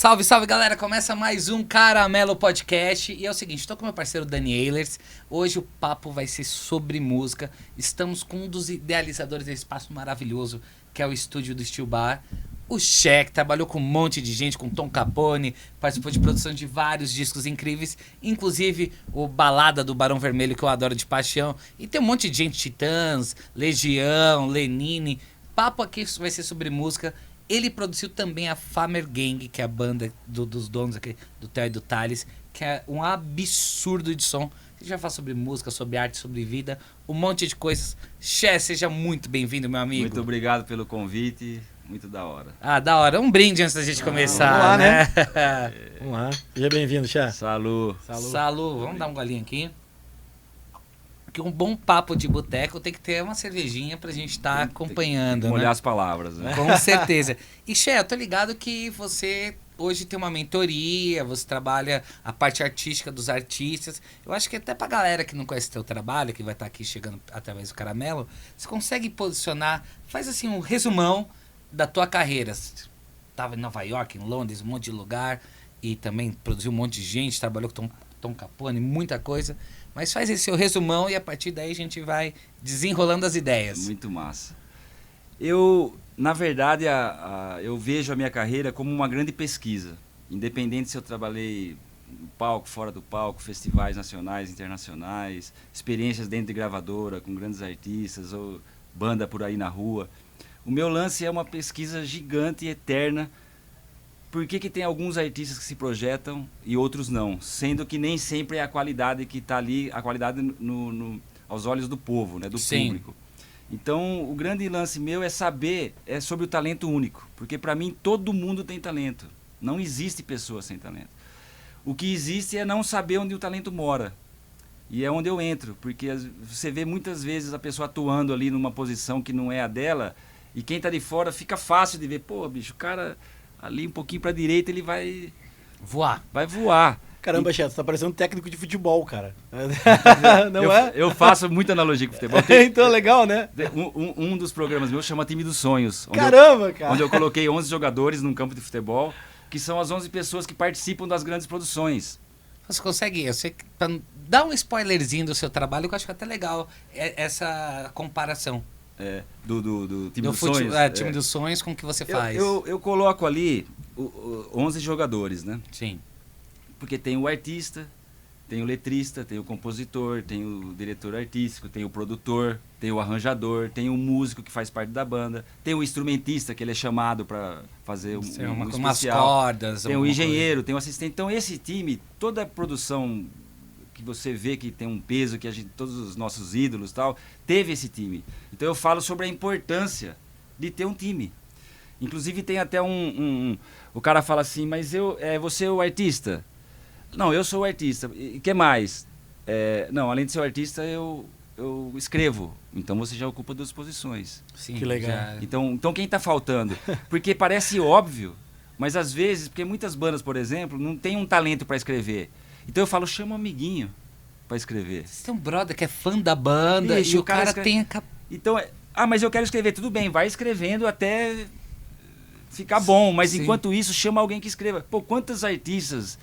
Salve, salve, galera! Começa mais um Caramelo Podcast. E é o seguinte, estou com meu parceiro Dani Ehlers. Hoje o papo vai ser sobre música. Estamos com um dos idealizadores desse espaço maravilhoso, que é o estúdio do Steel Bar. O Che, que trabalhou com um monte de gente, com Tom Capone, participou de produção de vários discos incríveis, inclusive o Balada do Barão Vermelho, que eu adoro de paixão. E tem um monte de gente, Titãs, Legião, Lenine. Papo aqui vai ser sobre música. Ele produziu também a Famer Gang, que é a banda dos donos aqui, do Theo e do Thales, que é um absurdo de som. A gente vai falar sobre música, sobre arte, sobre vida, um monte de coisas. Che, seja muito bem-vindo, meu amigo. Muito obrigado pelo convite, muito da hora. Ah, da hora. Um brinde antes da gente começar, vamos lá, né? Vamos lá. Seja bem-vindo, Che. Salud. Salud. Vamos dar um golinho aqui. Porque um bom papo de boteco tem que ter uma cervejinha pra gente estar acompanhando, molhar né? as palavras, né? Com certeza. E, Che, eu tô ligado que você hoje tem uma mentoria, você trabalha a parte artística dos artistas. Eu acho que até pra galera que não conhece teu trabalho, que vai estar aqui chegando através do Caramelo, você consegue posicionar, faz assim um resumão da tua carreira. Você tava em Nova York, em Londres, um monte de lugar, e também produziu um monte de gente, trabalhou com Tom Capone, muita coisa. Mas faz esse seu resumão e a partir daí a gente vai desenrolando as ideias. Muito massa. Eu, na verdade, eu vejo a minha carreira como uma grande pesquisa. Independente se eu trabalhei no palco, fora do palco, festivais nacionais, internacionais, experiências dentro de gravadora, com grandes artistas, ou banda por aí na rua. O meu lance é uma pesquisa gigante e eterna. Por que tem alguns artistas que se projetam e outros não? Sendo que nem sempre é a qualidade que está ali, a qualidade aos olhos do povo, né, do público. Então, o grande lance meu é saber sobre o talento único. Porque para mim, todo mundo tem talento. Não existe pessoa sem talento. O que existe é não saber onde o talento mora. E é onde eu entro. Porque você vê muitas vezes a pessoa atuando ali numa posição que não é a dela. E quem está de fora fica fácil de ver. Pô, bicho, o cara... ali um pouquinho pra direita ele vai voar. Vai voar. Caramba, Che, você tá parecendo um técnico de futebol, cara. Não é? Eu faço muita analogia com futebol. Então, legal, né? Um dos programas meus chama Time dos Sonhos. Caramba, cara. Onde eu coloquei 11 jogadores num campo de futebol, que são as 11 pessoas que participam das grandes produções. Você consegue, eu sei, dar um spoilerzinho do seu trabalho, que eu acho que é até legal essa comparação. Do Time dos Sonhos. Time dos Sonhos com o que você faz. Eu coloco ali 11 jogadores, né? Sim. Porque tem o artista, tem o letrista, tem o compositor, tem o diretor artístico, tem o produtor, tem o arranjador, tem o músico que faz parte da banda, tem o instrumentista que ele é chamado para fazer um umas especial, cordas, tem o engenheiro, tem o assistente. Então esse time, toda a produção que você vê que tem um peso, que todos os nossos ídolos e tal, teve esse time. Então eu falo sobre a importância de ter um time. Inclusive tem até o cara fala assim, mas você é o artista? Não, eu sou o artista. E que mais? Não, além de ser o artista, eu escrevo. Então você já ocupa 2 posições. Sim, que legal. Então quem está faltando? Porque parece óbvio, mas às vezes, porque muitas bandas, por exemplo, não tem um talento para escrever. Então eu falo, chama um amiguinho para escrever. Você tem um brother que é fã da banda e o cara tem a... Então, mas eu quero escrever. Tudo bem, vai escrevendo até ficar bom. Mas Sim. Enquanto isso, chama alguém que escreva. Pô, quantos artistas...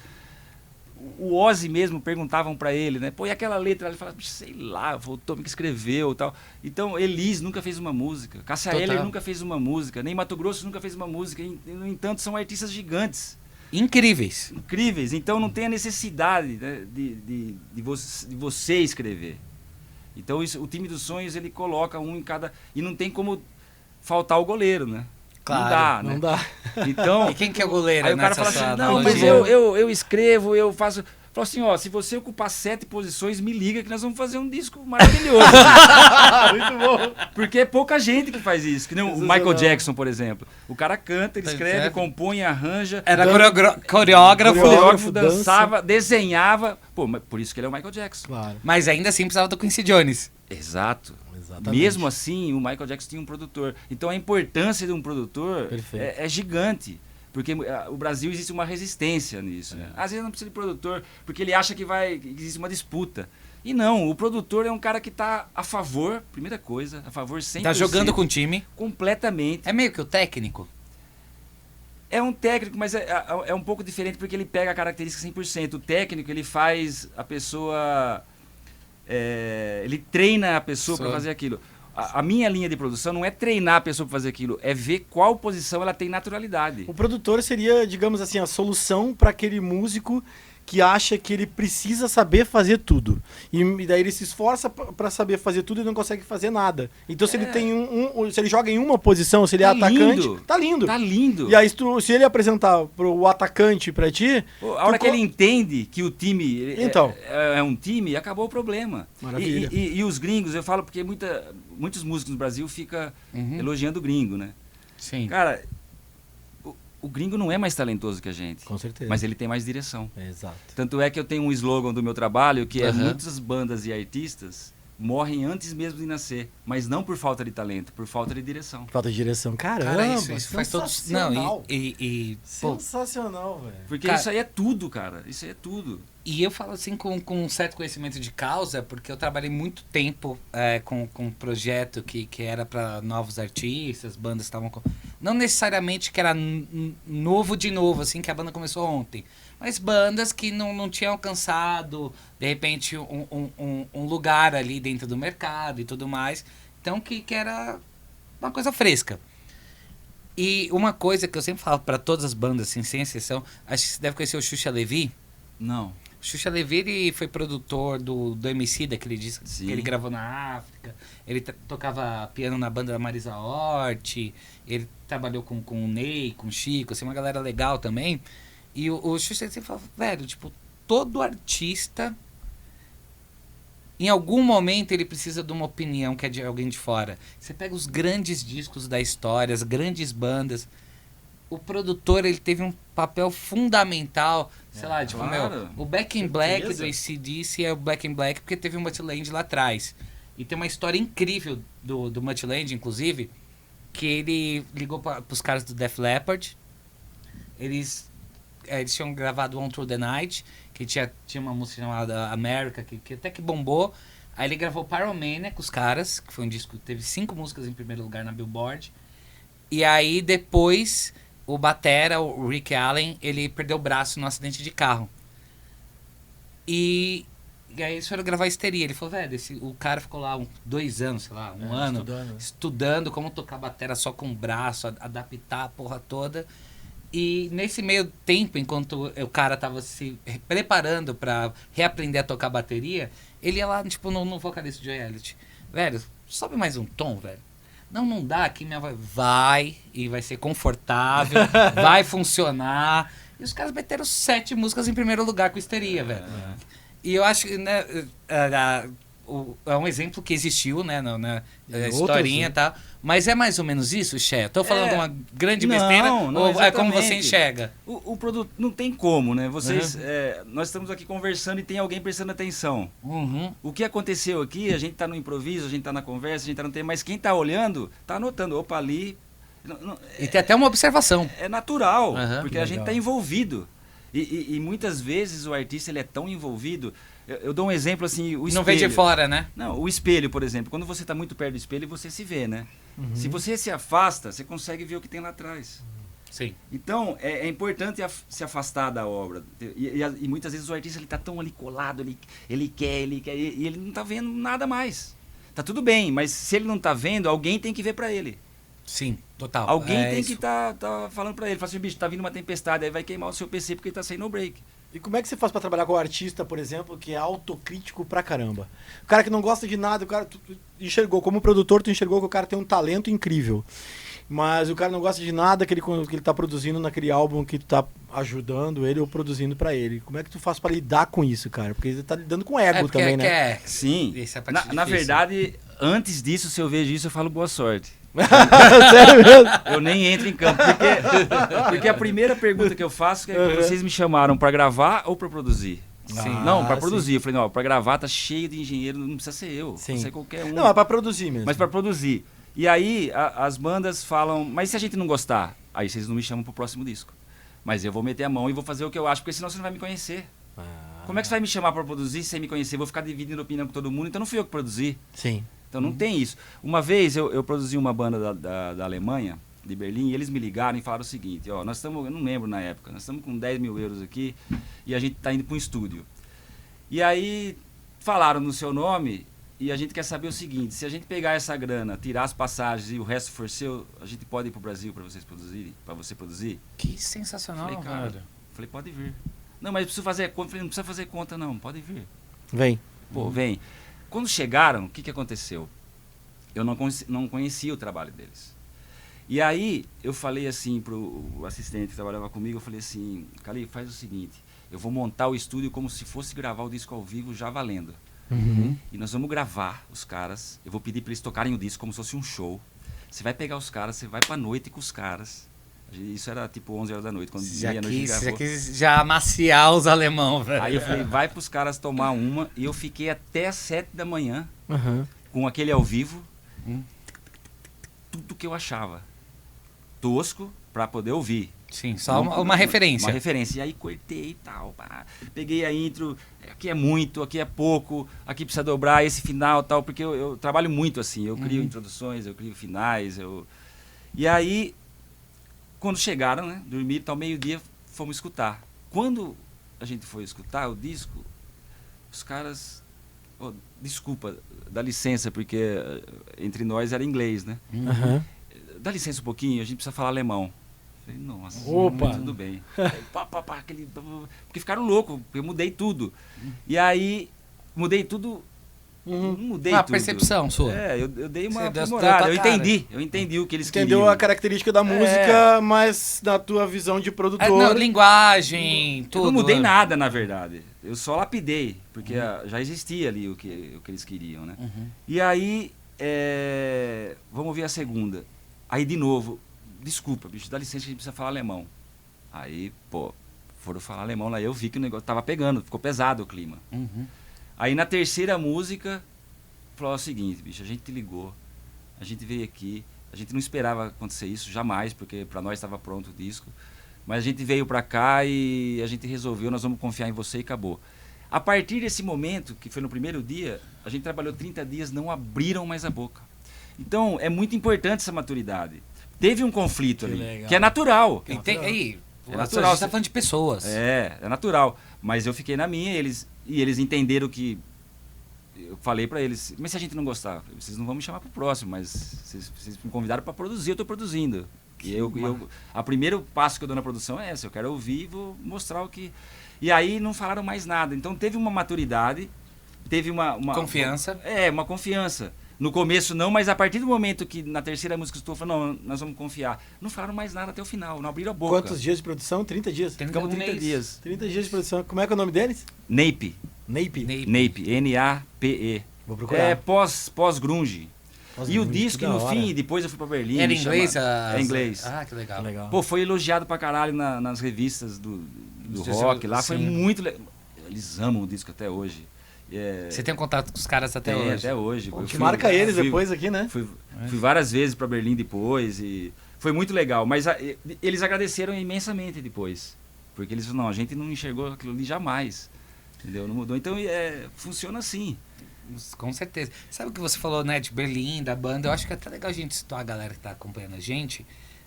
O Ozzy mesmo perguntavam pra ele, né? Pô, e aquela letra? Ele falava, sei lá, foi o Tommy que escreveu e tal. Então, Elis nunca fez uma música. Cássia Eller nunca fez uma música. Nem Mato Grosso nunca fez uma música. No entanto, são artistas gigantes. Incríveis. Então não tem a necessidade, né, de você escrever. Então o Time dos Sonhos, ele coloca um em cada... E não tem como faltar o goleiro, né? Claro, não dá, né? Então, e quem que é o goleiro? Aí o cara fala assim, não, mas eu escrevo, eu faço... Fala assim, ó, se você ocupar 7 posições, me liga que nós vamos fazer um disco maravilhoso. Muito bom. Porque é pouca gente que faz isso. Que nem o Michael Jackson, por exemplo. O cara canta, ele escreve, compõe, arranja. Era coreógrafo, dançava, desenhava. Pô, mas por isso que ele é o Michael Jackson. Claro. Mas ainda assim precisava do Quincy Jones. Exato. Exatamente. Mesmo assim, o Michael Jackson tinha um produtor. Então a importância de um produtor é gigante. Porque o Brasil existe uma resistência nisso. Né? Às vezes não precisa de produtor, porque ele acha que existe uma disputa. E não, o produtor é um cara que está a favor, primeira coisa, a favor 100%. Tá jogando com o time. Completamente. É meio que o técnico. É um técnico, mas é um pouco diferente porque ele pega a característica 100%. O técnico, ele faz a pessoa... ele treina a pessoa para fazer aquilo. A minha linha de produção não é treinar a pessoa para fazer aquilo, é ver qual posição ela tem naturalidade. O produtor seria, digamos assim, a solução para aquele músico que acha que ele precisa saber fazer tudo. E daí ele se esforça para saber fazer tudo e não consegue fazer nada. Então se ele tem se ele joga em uma posição, se ele é atacante, tá lindo. Tá lindo. E aí se ele apresentar o atacante para ti... Pô, a hora que ele entende que o time então, é um time, acabou o problema. Maravilha. E os gringos, eu falo porque muitos músicos no Brasil ficam elogiando o gringo, né? Sim. Cara, o gringo não é mais talentoso que a gente. Com certeza. Mas ele tem mais direção. Exato. Tanto é que eu tenho um slogan do meu trabalho que é muitas bandas e artistas morrem antes mesmo de nascer, mas não por falta de talento, por falta de direção. Falta de direção. Caramba, cara, isso faz todo... Não, sensacional, velho. Porque cara, isso aí é tudo, cara. Isso aí é tudo. E eu falo assim com um certo conhecimento de causa, porque eu trabalhei muito tempo com um projeto que era para novos artistas, bandas que estavam... Não necessariamente que era novo de novo, assim, que a banda começou ontem. Mas bandas que não tinham alcançado, de repente, um lugar ali dentro do mercado e tudo mais. Então, que era uma coisa fresca. E uma coisa que eu sempre falo para todas as bandas, assim, sem exceção, acho que você deve conhecer o Xuxa Levi. Não. O Xuxa Levi, ele foi produtor do MC, daquele disco que ele gravou na África. Ele tocava piano na banda da Marisa Hort. Ele trabalhou com o Ney, com o Chico, assim, uma galera legal também. E o Xuxa sempre fala, velho, tipo, todo artista, em algum momento ele precisa de uma opinião que é de alguém de fora. Você pega os grandes discos da história, as grandes bandas, o produtor, ele teve um papel fundamental, sei lá, tipo, claro. o Back in Black do AC/DC é o Back in Black porque teve o Muttland lá atrás. E tem uma história incrível do Muttland, inclusive, que ele ligou para os caras do Def Leppard, eles tinham gravado On Through the Night, que tinha uma música chamada America, que até que bombou. Aí ele gravou Pyromania com os caras, que foi um disco que teve 5 músicas em primeiro lugar na Billboard. E aí depois o batera, o Rick Allen, ele perdeu o braço num acidente de carro. E aí eles foram gravar Histeria. Ele falou, velho, o cara ficou lá 2 anos, sei lá, um ano, estudando como tocar batera só com o braço, adaptar a porra toda. E nesse meio tempo, enquanto o cara tava se preparando pra reaprender a tocar bateria, ele ia lá, tipo, no vocalista de Reality. Velho, sobe mais um tom, velho. Não dá, aqui minha voz vai e vai ser confortável, vai funcionar. E os caras meteram 7 músicas em primeiro lugar com Histeria, velho. E eu acho que, né, é um exemplo que existiu, né, na historinha e tal. Mas é mais ou menos isso, Xé? Tô falando uma grande besteira? Não, ou é como você enxerga? O produto não tem como, né? Vocês, nós estamos aqui conversando e tem alguém prestando atenção. O que aconteceu aqui, a gente tá no improviso, a gente tá na conversa, a gente tá no tempo, mas quem tá olhando, tá anotando. Opa, ali... E tem até uma observação. É natural, porque legal. a gente tá envolvido. E muitas vezes o artista ele é tão envolvido... Eu dou um exemplo assim, o espelho. Não vem de fora, né? Não, o espelho, por exemplo. Quando você está muito perto do espelho, você se vê, né? Se você se afasta, você consegue ver o que tem lá atrás. Sim. Então, é importante se afastar da obra. E muitas vezes o artista ele está tão ali colado, ele quer, e ele não está vendo nada mais. Tá tudo bem, mas se ele não está vendo, alguém tem que ver para ele. Sim, total. Alguém tem que tá falando para ele. Fala assim, bicho, tá vindo uma tempestade, aí vai queimar o seu PC porque ele tá sem no break. E como é que você faz pra trabalhar com o artista, por exemplo, que é autocrítico pra caramba? O cara que não gosta de nada, o cara tu enxergou, como produtor, tu enxergou que o cara tem um talento incrível. Mas o cara não gosta de nada que ele tá produzindo naquele álbum que tu tá ajudando ele ou produzindo pra ele. Como é que tu faz pra lidar com isso, cara? Porque você tá lidando com ego também, né? Sim. Na verdade, antes disso, se eu vejo isso, eu falo boa sorte. Sério mesmo? Eu nem entro em campo. Porque a primeira pergunta que eu faço é: vocês me chamaram pra gravar ou pra produzir? Sim. Não, pra produzir. Eu falei, não, pra gravar tá cheio de engenheiro, não precisa ser eu. Pode ser qualquer um. Não, é pra produzir mesmo. Mas pra produzir. E aí as bandas falam, mas se a gente não gostar? Aí vocês não me chamam pro próximo disco. Mas eu vou meter a mão e vou fazer o que eu acho, porque senão você não vai me conhecer. Como é que você vai me chamar pra produzir sem me conhecer? Eu vou ficar dividindo opinião com todo mundo, então não fui eu que produzi. Sim. Então não tem isso. Uma vez eu produzi uma banda da Alemanha, de Berlim, e eles me ligaram e falaram o seguinte, ó, nós estamos, eu não lembro na época, nós estamos com 10 mil euros aqui e a gente está indo para um estúdio. E aí falaram no seu nome e a gente quer saber o seguinte, se a gente pegar essa grana, tirar as passagens e o resto for seu, a gente pode ir para o Brasil para vocês produzirem, para você produzir? Que sensacional, Falei, cara, cara. falei, pode vir. Não, mas eu preciso fazer conta. Falei, não precisa fazer conta não, pode vir. Vem. Pô, vem. Quando chegaram, o que aconteceu? Eu não conhecia o trabalho deles. E aí, eu falei assim pro assistente que trabalhava comigo, eu falei assim, Cali, faz o seguinte, eu vou montar o estúdio como se fosse gravar o disco ao vivo já valendo. E nós vamos gravar os caras, eu vou pedir para eles tocarem o disco como se fosse um show. Você vai pegar os caras, você vai pra noite com os caras. Isso era tipo 11 horas da noite, quando meia-noite gravou. Já quis já amaciar os alemão, velho. Aí eu falei, vai pros caras tomar uma, e eu fiquei até as 7 da manhã, Uhum. com aquele ao vivo, tudo que eu achava tosco para poder ouvir. Sim, só uma referência. Uma referência. E aí cortei e tal. Pá. Peguei a intro, aqui é muito, aqui é pouco, aqui precisa dobrar esse final e tal, porque eu trabalho muito assim. Eu crio introduções, eu crio finais. E aí, quando chegaram, né, dormir, tal, meio-dia, fomos escutar. Quando a gente foi escutar o disco, os caras... Oh, desculpa, dá licença, porque entre nós era inglês, né? Uhum. Dá licença um pouquinho, a gente precisa falar alemão. Falei, nossa, Opa. tudo bem. Aí, porque ficaram loucos, eu mudei tudo. E aí, mudei tudo, não mudei Uma tudo. percepção sua. É, eu dei uma Você deu aprimorada, tua eu cara. entendi o que eles Entendeu queriam. a característica da música, mas na tua visão de produtor. Não, linguagem, tudo. Eu não mudei nada, na verdade. Eu só lapidei, porque já existia ali o que eles queriam, né? E aí, vamos ouvir a segunda. Aí, de novo, desculpa, bicho, dá licença que a gente precisa falar alemão. Aí, pô, foram falar alemão lá, eu vi que o negócio tava pegando, ficou pesado o clima. Aí, na terceira música, falou o seguinte, bicho, a gente te ligou, a gente veio aqui, a gente não esperava acontecer isso, jamais, porque pra nós estava pronto o disco, mas a gente veio pra cá e a gente resolveu, nós vamos confiar em você e acabou. A partir desse momento, que foi no primeiro dia, a gente trabalhou 30 dias, não abriram mais a boca. Então, é muito importante essa maturidade. Teve um conflito Que ali, legal. que é natural. Aí, É natural. a gente tá falando de pessoas. É natural. Mas eu fiquei na minha, eles entenderam que... Eu falei pra eles, mas se a gente não gostar, vocês não vão me chamar pro próximo, mas vocês me convidaram pra produzir, eu tô produzindo. E a primeiro passo que eu dou na produção é esse, eu quero ouvir e vou mostrar o que... E aí não falaram mais nada. Então teve uma maturidade, teve uma Confiança. Uma confiança. No começo não, mas a partir do momento que na terceira música eu estou falando, não, nós vamos confiar. Não falaram mais nada até o final, não abriram a boca. Quantos dias de produção? 30 dias. Ficamos 30 dias. 30 dias de produção. Como é que é o nome deles? Nape. Nape. Nape. N-A-P-E. Vou procurar. É pós-grunge. E o disco, que no da hora. fim, depois eu fui pra Berlim. Era me inglês? chamaram. É inglês. Ah, que legal. Legal. Pô, foi elogiado pra caralho nas revistas do rock lá. Foi Sim. muito legal. Eles amam o disco até hoje. Você tem um contato com os caras até Tem, hoje? até hoje. Pô, Eu que fui- marca eles fui- depois aqui, né? Fui várias vezes para Berlim depois e foi muito legal. Mas eles agradeceram imensamente depois. Porque eles falaram, não, a gente não enxergou aquilo ali jamais. Entendeu? Não mudou. Então funciona assim. Com certeza. Sabe o que você falou, né, de Berlim, da banda? Eu acho que é até legal a gente situar a galera que tá acompanhando a gente.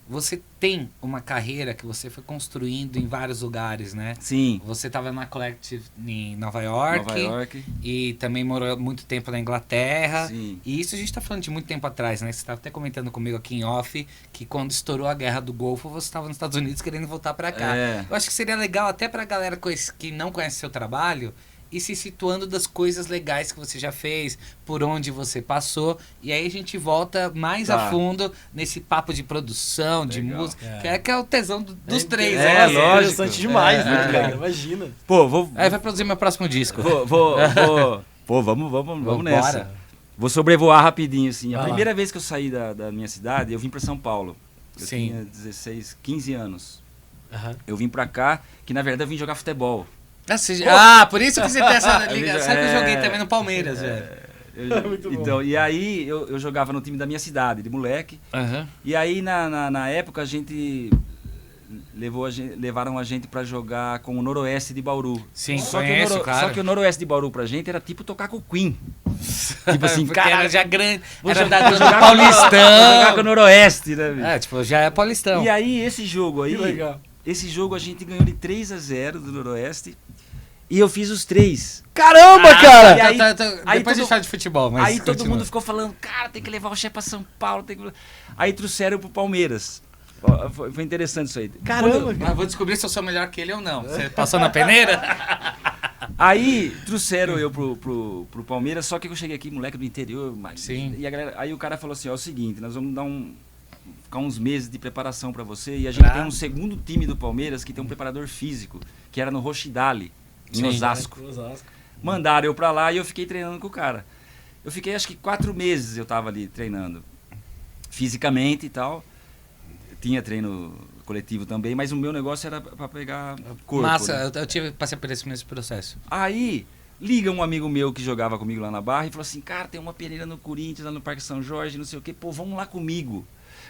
Você tem uma carreira que você foi construindo em vários lugares, né? Sim. Você estava na Collective em Nova York. Nova York. E também morou muito tempo na Inglaterra. Sim. E isso a gente tá falando de muito tempo atrás, né? Você estava até comentando comigo aqui em off que quando estourou a Guerra do Golfo, você estava nos Estados Unidos querendo voltar para cá. É. Eu acho que seria legal até pra galera que não conhece seu trabalho e se situando das coisas legais que você já fez, por onde você passou. E aí a gente volta mais Tá. a fundo nesse papo de produção, de Legal. música, que é o tesão dos três. É, né? lógico. Interessante demais, né, É. cara? Imagina. Pô, vou. Aí vai produzir meu próximo disco. Pô, vamos nessa. Bora. Vou sobrevoar rapidinho, assim. A Vai lá. primeira vez que eu saí da minha cidade, eu vim pra São Paulo. Eu Sim. tinha 16, 15 anos. Aham. Eu vim pra cá, que na verdade eu vim jogar futebol. Por isso que você tem essa ligação. Sabe que eu joguei também no Palmeiras, velho. Muito bom. Então, e aí eu jogava no time da minha cidade, de moleque. Aham. E aí na época a gente levaram a gente pra jogar com o Noroeste de Bauru. Sim, Só claro. que o Noroeste de Bauru pra gente era tipo tocar com o Queen. Tipo assim, Porque cara, era já grande, vou era jogar, da vou do jogar Paulistão. com o Noroeste, né, bicho? Tipo, já é Paulistão. E aí, esse jogo aí, Que legal. esse jogo a gente ganhou de 3-0 do Noroeste e eu fiz os 3. Caramba, cara! e aí- Depois a todo- gente fala de futebol, mas Aí todo continua. mundo ficou falando, cara, tem que levar o Che pra São Paulo. Aí trouxeram pro Palmeiras. Ó, foi interessante isso aí. Caramba, Mas vou descobrir se eu sou melhor que ele ou não. Você passou na peneira? Aí trouxeram eu pro Palmeiras, só que eu cheguei aqui, moleque do interior, mas, Sim. e a galera, aí o cara falou assim, ó, é o seguinte, nós vamos dar ficar uns meses de preparação pra você, e a gente Tá. tem um segundo time do Palmeiras que tem um preparador físico, que era no Rochidale, em Sim. Osasco. Mandaram eu pra lá e eu fiquei treinando com o cara. Eu fiquei acho que 4 meses eu tava ali treinando, fisicamente e tal. Tinha treino coletivo também, mas o meu negócio era pra pegar corpo. Massa, né? passei por esse mesmo processo. Aí, liga um amigo meu que jogava comigo lá na Barra e falou assim, cara, tem uma peneira no Corinthians, lá no Parque São Jorge, não sei o quê, pô, vamos lá comigo.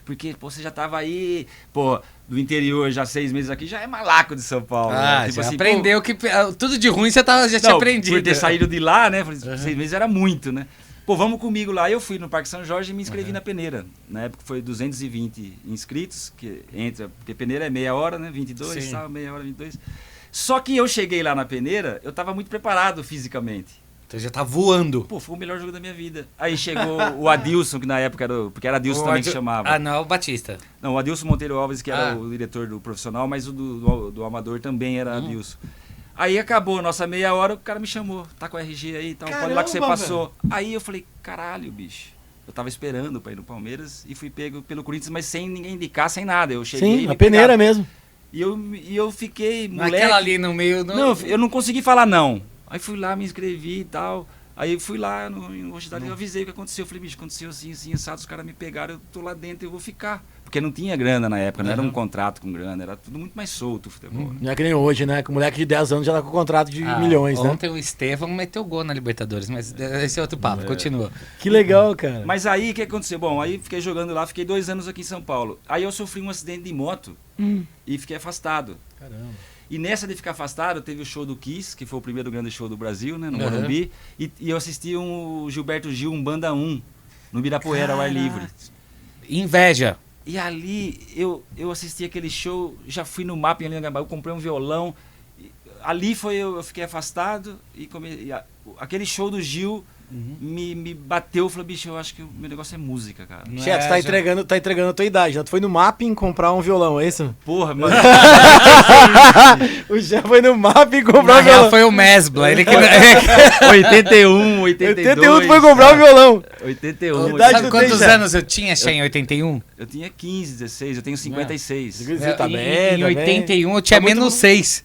Porque, pô, você já tava aí, pô, do interior, já 6 meses aqui, já é malaco de São Paulo. né? Tipo já assim, aprendeu que tudo de ruim você já tinha não, aprendido. por ter saído de lá, né, falei, 6 meses era muito, né. Pô, vamos comigo lá. Eu fui no Parque São Jorge e me inscrevi na peneira. Na época foi 220 inscritos, porque peneira é meia hora, né, 22, Sim. tal, meia hora, 22. Só que eu cheguei lá na peneira, eu tava muito preparado fisicamente. Então já tá voando. Pô, foi o melhor jogo da minha vida. Aí chegou o Adilson, que na época era porque era Adilson também que chamava. Ah, não, é o Batista. Não, o Adilson Monteiro Alves, que era Ah. o diretor do profissional, mas o do amador também era Adilson. Aí acabou a nossa meia hora, o cara me chamou, tá com o RG aí e tal, pode ir lá que você Caramba, passou. Aí eu falei, caralho, bicho. Eu tava esperando pra ir no Palmeiras e fui pego pelo Corinthians, mas sem ninguém indicar, sem nada. Eu cheguei Sim, e a peneira mesmo. E eu fiquei, moleque... Naquela ali no meio... Não, eu não consegui falar não. Aí fui lá, me inscrevi e tal. Aí fui lá no Rochidale e eu avisei o que aconteceu. Eu falei, bicho, aconteceu assim, assim, assado, os caras me pegaram, eu tô lá dentro, eu vou ficar. Porque não tinha grana na época, não era um contrato com grana, era tudo muito mais solto o futebol. Não é que nem hoje, né? Que o moleque de 10 anos já tá com contrato de milhões, né? Ontem o Estevão meteu gol na Libertadores, mas esse é outro papo, continua. Que legal, cara. Mas aí o que aconteceu? Bom, aí fiquei jogando lá, fiquei 2 anos aqui em São Paulo. Aí eu sofri um acidente de moto e fiquei afastado. Caramba. E nessa de ficar afastado, teve o show do Kiss, que foi o primeiro grande show do Brasil, né, no Uhum. Morumbi. E eu assisti o Gilberto Gil, um Banda 1, no Ibirapuera, ao ar livre. Inveja. E ali eu assisti aquele show, já fui no MAP em Anhangabaú, comprei um violão. Ali eu fiquei afastado e aquele show do Gil me bateu. Eu falei, bicho, eu acho que o meu negócio é música, cara. Não Chefe, é, tá já- entregando a tua idade, né? Tu foi no mapping comprar um violão, é isso? Porra, mano. O chefe foi no mapping Na comprar um real violão. foi o Mesbla, ele que... 81, 82. 81 tu foi comprar um violão. 81. Idade Sabe tu quantos tem, já? anos eu tinha, Xé, em 81? Eu tinha 15, 16, eu tenho 56. Tá em, bem, em tá 81 eu tinha Tá muito menos bom. 6.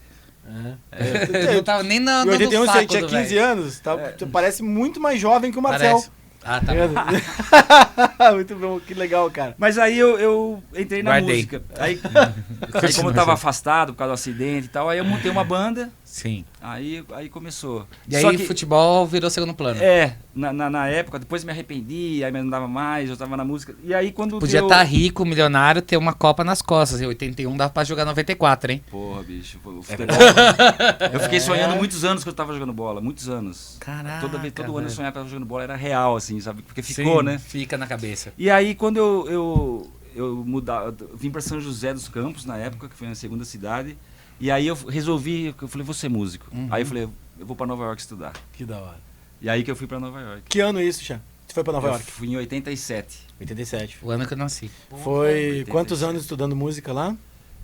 É. Eu não tava nem na, Em no 81 saco você tinha do 15 velho. anos, tá? Tu parece muito mais jovem que o Marcel. Parece. Ah, tá bom. Muito bom, que legal, cara. Mas aí eu entrei na Guardei. música. Aí como eu tava afastado por causa do acidente e tal, aí eu montei uma banda, Sim. aí começou. E Só aí que, futebol virou segundo plano. na época, depois me arrependi, aí me não dava mais, eu tava na música. E aí quando Podia deu... estar rico, milionário, ter uma Copa nas costas. Em 81 dava pra jogar 94, hein? Porra, bicho, o futebol... Eu fiquei sonhando muitos anos que eu tava jogando bola, muitos anos. Caraca, Todo ano eu velho. sonhava que eu tava jogando bola, era real, assim, sabe? Porque Sim, ficou, né? Fica na cabeça. E aí quando eu vim para São José dos Campos na época, que foi a segunda cidade, e aí eu resolvi, eu falei, vou ser músico. Aí eu falei, eu vou para Nova York estudar. Que da hora. E aí que eu fui para Nova York. Que ano isso, Chá? Tu foi pra Nova Eu York? fui em 87. 87. O ano que eu nasci. Foi 87. quantos anos estudando música lá?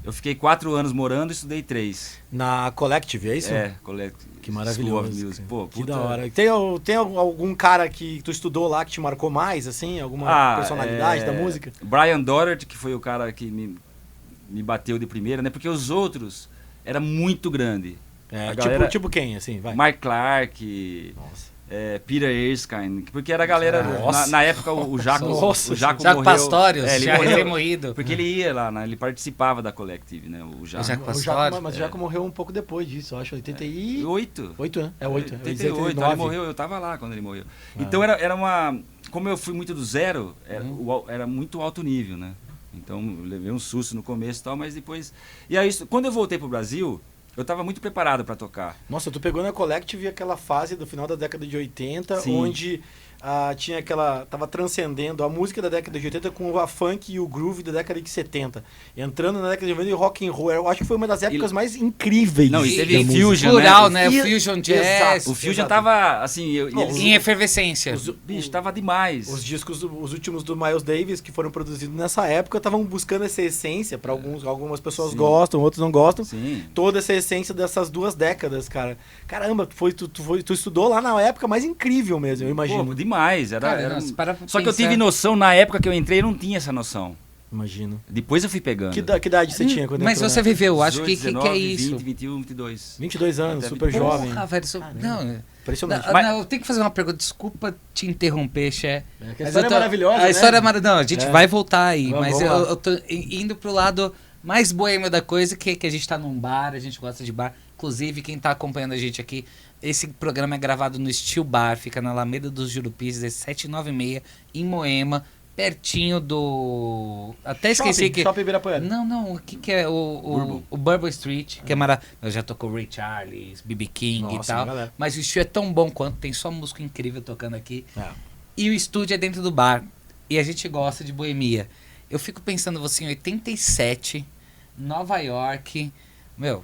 Eu fiquei 4 anos morando e estudei 3. Na Collective, é isso? Que Que maravilhoso. Music. cara. Pô, Que puta. da hora. Tem algum cara que tu estudou lá que te marcou mais, assim? Alguma personalidade da música? Brian Doherty, que foi o cara que me bateu de primeira, né? Porque os outros era muito grande. É, A galera- tipo quem, assim? Vai. Mike Clark, Nossa. Peter Erskine, porque era a galera, Nossa. na época o Jaco, Nossa. o Jaco Jaco morreu. Pastorius, ele já morreu, morrido. porque ele ia lá, né, ele participava da Collective, né, o Jaco. Jaco O Pastorius. mas o Jaco morreu um pouco depois disso, eu acho. 88, 8. né? É 8. 88, ele morreu, eu tava lá quando ele morreu. Então era uma, como eu fui muito do zero, era muito alto nível, né. Então eu levei um susto no começo e tal, mas depois... E aí, quando eu voltei pro Brasil, eu tava muito preparado para tocar. Nossa, tu pegou na Collective aquela fase do final da década de 80, Sim. onde tinha aquela... Tava transcendendo a música da década de 80 com a funk e o groove da década de 70. Entrando na década de 90 e rock and roll. Eu acho que foi uma das épocas mais incríveis. Não, e teve da música. Fusion, Plural, né? né? Fusion Jazz. Exato. O Fusion Exato. tava, assim... Não, eles- Em efervescência. bicho, tava demais. Os discos, os últimos do Miles Davis, que foram produzidos nessa época, estavam buscando essa essência. Para algumas pessoas Sim. gostam, outros não gostam. Sim. Toda essa essência dessas 2 décadas, cara. Caramba, tu estudou lá na época mais incrível mesmo, eu imagino. Pô, demais. Cara, nossa, para pra Só que eu pensar. tive noção, na época que eu entrei, eu não tinha essa noção. Imagino. Depois eu fui pegando. Que idade você tinha quando Mas entrou, você né? viveu, acho 18, que é 19, isso. 20, 21, 22. 22 anos, Até super 20. jovem. Porra, velho, não, Impressionante. não, eu tenho que fazer uma pergunta, desculpa te interromper, Xé. É que a Mas história eu tô- é maravilhosa, A né? história é maravilhosa. Não, a gente É. vai voltar aí, Vamos mas lá. eu tô indo pro lado mais boêmio da coisa, que a gente tá num bar, a gente gosta de bar. Inclusive, quem tá acompanhando a gente aqui, esse programa é gravado no Steel Bar, fica na Alameda dos Jurupis, 1796, em Moema, pertinho do... Até esqueci que... Shopping Ibirapuera. Não, o que é o Bourbon Street, que é maravilhoso. Eu já tocou Ray Charles, B.B. King Nossa, e tal. galera. Mas o estúdio é tão bom quanto, tem só música incrível tocando aqui. É. E o estúdio é dentro do bar. E a gente gosta de boemia. Eu fico pensando, você em 87, Nova York. Meu,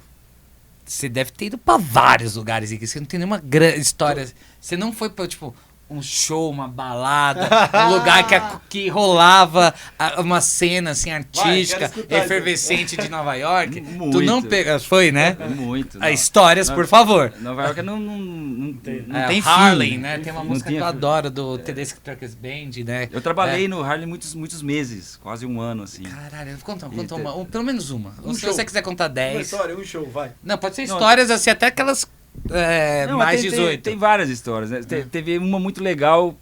você deve ter ido pra vários lugares aqui. Você não tem nenhuma grande história. Você não foi pra, tipo, um show, uma balada, um lugar que rolava uma cena assim artística, quero escutar isso. efervescente de Nova York. Tu Muito. não pega, foi, né? Muito. As histórias, Não. por favor. Nova York não tem fim. Harlem, né? Tem uma Não música que tinha eu fim. adoro do Tedeschi Truckers Band, né? Eu trabalhei no Harlem muitos meses, quase um ano, assim. Caralho, conta E uma, pelo menos uma. Ou se show. você quiser contar Uma 10. história, um show, vai. Não, pode ser Não. histórias assim, até aquelas Não, mais mas 18. Tem várias histórias, né? Teve uma muito legal,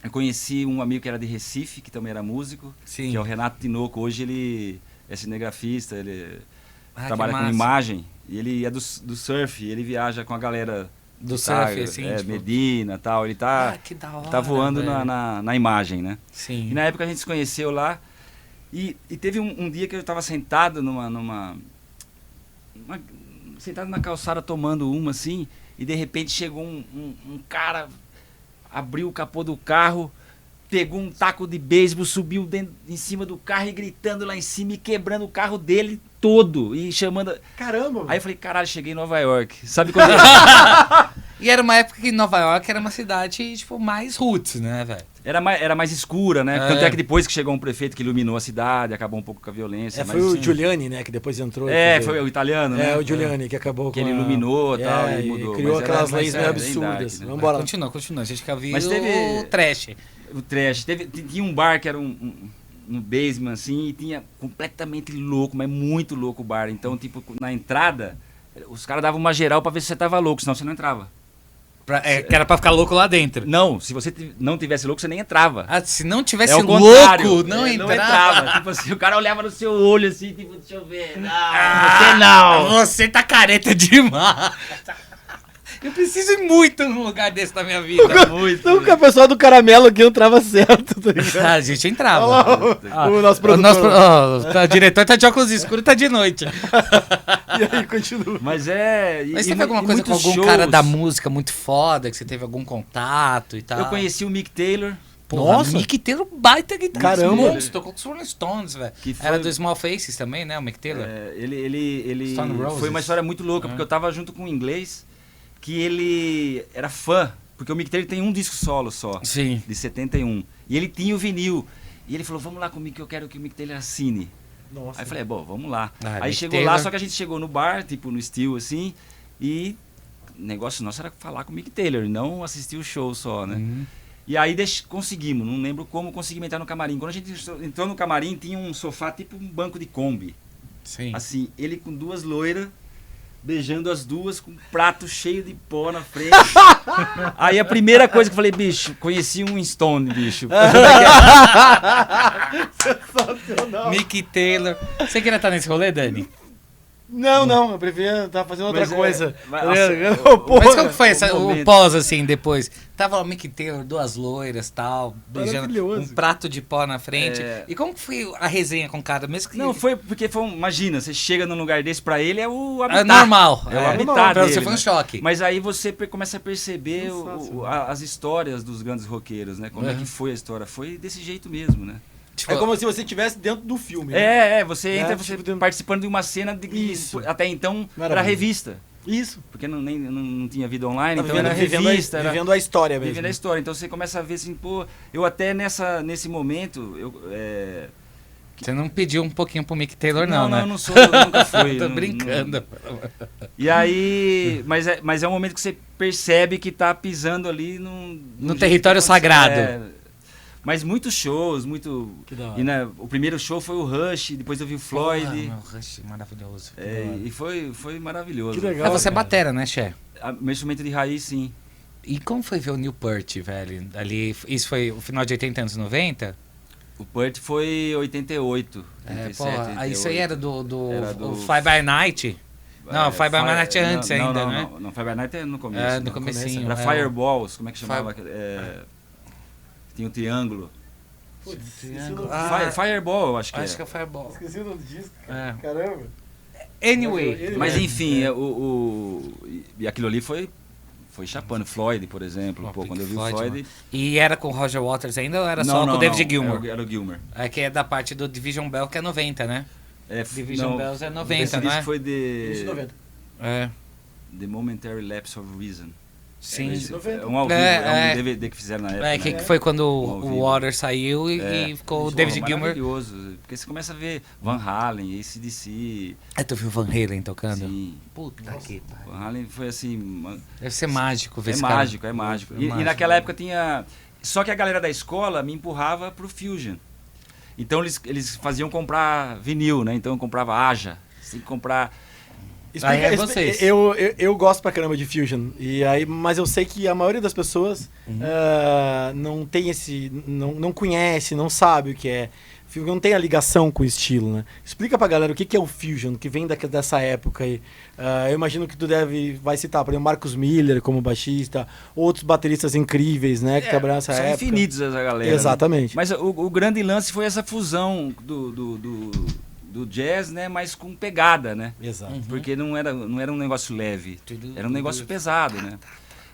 eu conheci um amigo que era de Recife, que também era músico, Sim. que é o Renato Tinoco. Hoje ele é cinegrafista, ele Ah, trabalha que com massa. imagem, e ele é do surf, ele viaja com a galera Do que tá, surf, assim, tipo- Medina e tal, ele tá, que da hora, tá voando velho. na imagem, né? Sim. E na época a gente se conheceu lá, e teve um dia que eu estava sentado sentado na calçada tomando uma assim, e de repente chegou um cara, abriu o capô do carro, pegou um taco de beisebol, subiu em cima do carro e gritando lá em cima e quebrando o carro dele todo e chamando. Caramba! Aí eu falei, caralho, cheguei em Nova York. Sabe quando E era uma época que Nova York era uma cidade, tipo, mais roots, né, velho? era mais escura, né? É. Tanto é que depois que chegou um prefeito que iluminou a cidade, acabou um pouco com a violência. Foi mas, o Giuliani, né, que depois entrou. É, quer dizer, foi o italiano, né? É, o Giuliani que acabou Que com ele a- iluminou e tal, É, e mudou. criou Mas era- aquelas mas leis era meio bem absurdas. dark, né? Vamos embora. Continua. A gente quer ouvir Mas o teve- trash. O trash. Tinha um bar que era um basement, assim, e tinha completamente louco, mas muito louco o bar. Então, tipo, na entrada, os caras davam uma geral pra ver se você tava louco, senão você não entrava. Que era pra ficar louco lá dentro. Não, se você não tivesse louco, você nem entrava. Ah, se não tivesse É o louco, contrário. não É, entrava. Tipo assim, o cara olhava no seu olho assim, tipo, deixa eu ver. Não, você não. Você tá careta demais. Eu preciso ir muito num lugar desse na minha vida. Muito. Nunca a pessoa do caramelo aqui entrava certo, tá ligado? A gente entrava. Olha lá, Ah, o nosso O produtor. o diretor tá de óculos escuros, tá de noite. E aí, continua. Mas Mas teve alguma coisa com muitos algum cara shows. da música muito foda, que você teve algum contato e tal? Eu conheci o Mick Taylor. Porra, Nossa. Mick Taylor, baita guitarrista. Caramba. Monstro, tocou com os Rolling Stones, velho. Que foi- Era do Small Faces também, né, o Mick Taylor? Ele Stone Roses. foi uma história muito louca, porque eu tava junto com um inglês que ele era fã, porque o Mick Taylor tem um disco solo só, Sim. de 71, e ele tinha o vinil, e ele falou, vamos lá comigo que eu quero que o Mick Taylor assine. Nossa. Aí eu falei, bom, vamos lá. Ah, Aí Mick chegou Taylor. lá, só que a gente chegou no bar, tipo no Steel assim, e o negócio nosso era falar com o Mick Taylor, não assistir o show só, né? Uhum. E aí conseguimos, não lembro como conseguimos entrar no camarim. Quando a gente entrou no camarim, tinha um sofá tipo um banco de Kombi. Sim. Assim, ele com duas loiras, beijando as duas, com um prato cheio de pó na frente. Aí a primeira coisa que eu falei, bicho, conheci um Stone, bicho. Sensacional. Mick Taylor. Você queria estar nesse rolê, Dani? Não, eu preferia estar fazendo outra Mas coisa. mas, Tá nossa, ligado? o- Mas como que foi o momento. pós, assim, depois? Tava o Mick Taylor, duas loiras, tal, beijando Maravilhoso. um prato de pó na frente. É. E como que foi a resenha com o cara? Mesmo que... Não, foi porque imagina, você chega num lugar desse, pra ele é o É habitat. normal. É o habitat Pra dele, você foi um né? choque. Mas aí você começa a perceber Sensacional. as histórias dos grandes roqueiros, né? Como é Uhum. que foi a história? Foi desse jeito mesmo, né? Tipo, É como se você estivesse dentro do filme. Né? Você entra você tipo, dentro- participando de uma cena de que Isso. até então era Maravilha. revista. Isso. Porque não tinha vida online, Tá então era vivendo revista, era vivendo a história mesmo. vivendo a história. Então você começa a ver assim, pô, eu até nesse momento, Você não pediu um pouquinho pro Mick Taylor, não, né? eu não sou, eu nunca fui. Tô não- brincando. E aí, mas é um momento que você percebe que tá pisando ali num jeito território que sagrado. Mas muitos shows, muito. Que da hora. E né, o primeiro show foi o Rush, depois eu vi o Floyd. Porra, meu, Rush, maravilhoso. E foi maravilhoso. Que legal. Mas você é cara. batera, né, Xé? Meu instrumento de raiz, sim. E como foi ver o Neil Peart, velho? Ali, isso foi o final de 80 anos 90? O Peart foi 88. 87, Porra, aí isso aí 88. era do Era do- Fly By Night? Não, Fly By Night é antes não, ainda, não, né? Não, Fly By Night é no começo. É, no né? comecinho. Era é. Fireballs, como é que chamava? Tinha um triângulo. Putz, Triângulo. esqueci o- Fireball, eu acho que Acho que é. é Fireball. Esqueci o nome do disco. É. Caramba. Anyway. Mas É. enfim, e aquilo ali foi chapando. Floyd, por exemplo. Pô, Pô, quando eu vi Floyd, o Floyd... E era com o Roger Waters ainda ou era Não, só não, com o David não, Gilmour? Era o Gilmour. É que é da parte do Division Bell, que é 90, né? Division não, Bells é 90, esse não disco é? foi Início de de 90. É. The Momentary Lapse of Reason. Sim. Esse- É um ao vivo, É, é é. um DVD que fizeram na época. É, que né? foi quando Ao o vivo. Waters saiu e ficou o Pô, David Gilmour. maravilhoso. Porque você começa a ver Van Halen, AC/DC. Tu viu o Van Halen tocando? Sim. Puta que pariu. Van Halen foi assim... Deve ser mágico ver É esse cara. mágico, é mágico. É E mágico. naquela época tinha... Só que a galera da escola me empurrava pro Fusion. Então eles faziam comprar vinil, né? Então eu comprava Aja. Você tem que comprar... Aí é vocês. Eu gosto pra caramba de Fusion. E aí, mas eu sei que a maioria das pessoas não tem esse. Não conhece, não sabe o que é. Fusion não tem a ligação com o estilo, né? Explica pra galera o que é o Fusion, que vem dessa época aí. Eu imagino que tu vai citar, por exemplo, Marcus Miller como baixista, outros bateristas incríveis, né? Que trabalharam nessa são época. infinitos essa galera. né? Exatamente. Mas o grande lance foi essa fusão do jazz, né? Mas com pegada, né? Exato. Porque não era um negócio leve. Tudo- Era um negócio pesado, né?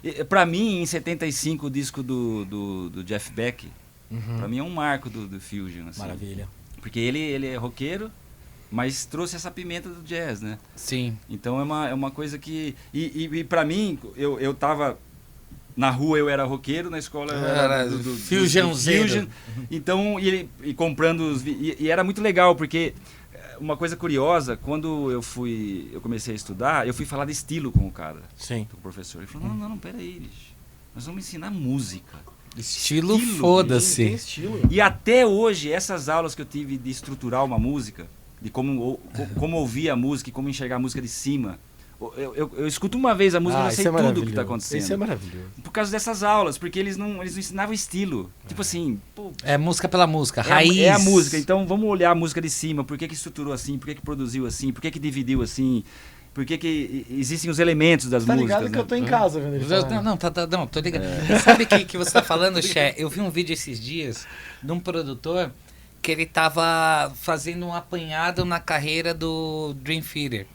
E, pra mim, em 75, o disco do Jeff Beck, pra mim é um marco do Fusion. Assim. Maravilha. Porque ele é roqueiro, mas trouxe essa pimenta do jazz, né? Sim. Então é uma coisa que... E pra mim, eu tava... Na rua eu era roqueiro, na escola eu Era era do Fusionzeiro. Fusion. Então, e comprando os... E era muito legal, porque... Uma coisa curiosa, quando eu comecei a estudar, eu fui falar de estilo com o cara, Sim. com o professor. Ele falou, não, peraí, bicho. Nós vamos ensinar música. Estilo, Estilo, Tem foda-se. estilo. E até hoje, essas aulas que eu tive de estruturar uma música, de como ouvir a música e como enxergar a música de cima, eu escuto uma vez a música e já sei tudo o que está acontecendo. Isso é maravilhoso. Por causa dessas aulas, porque eles não ensinavam estilo. Tipo assim, pô, É música pela música, raiz. é a música, então vamos olhar a música de cima, por que estruturou assim, por que produziu assim, por que dividiu assim, por que existem os elementos das Tá músicas. ligado que né? eu tô em casa vendo ele falar. Não, tô ligado. Sabe que você tá falando, Xé? Eu vi um vídeo esses dias de um produtor que ele tava fazendo um apanhado na carreira do Dream Theater.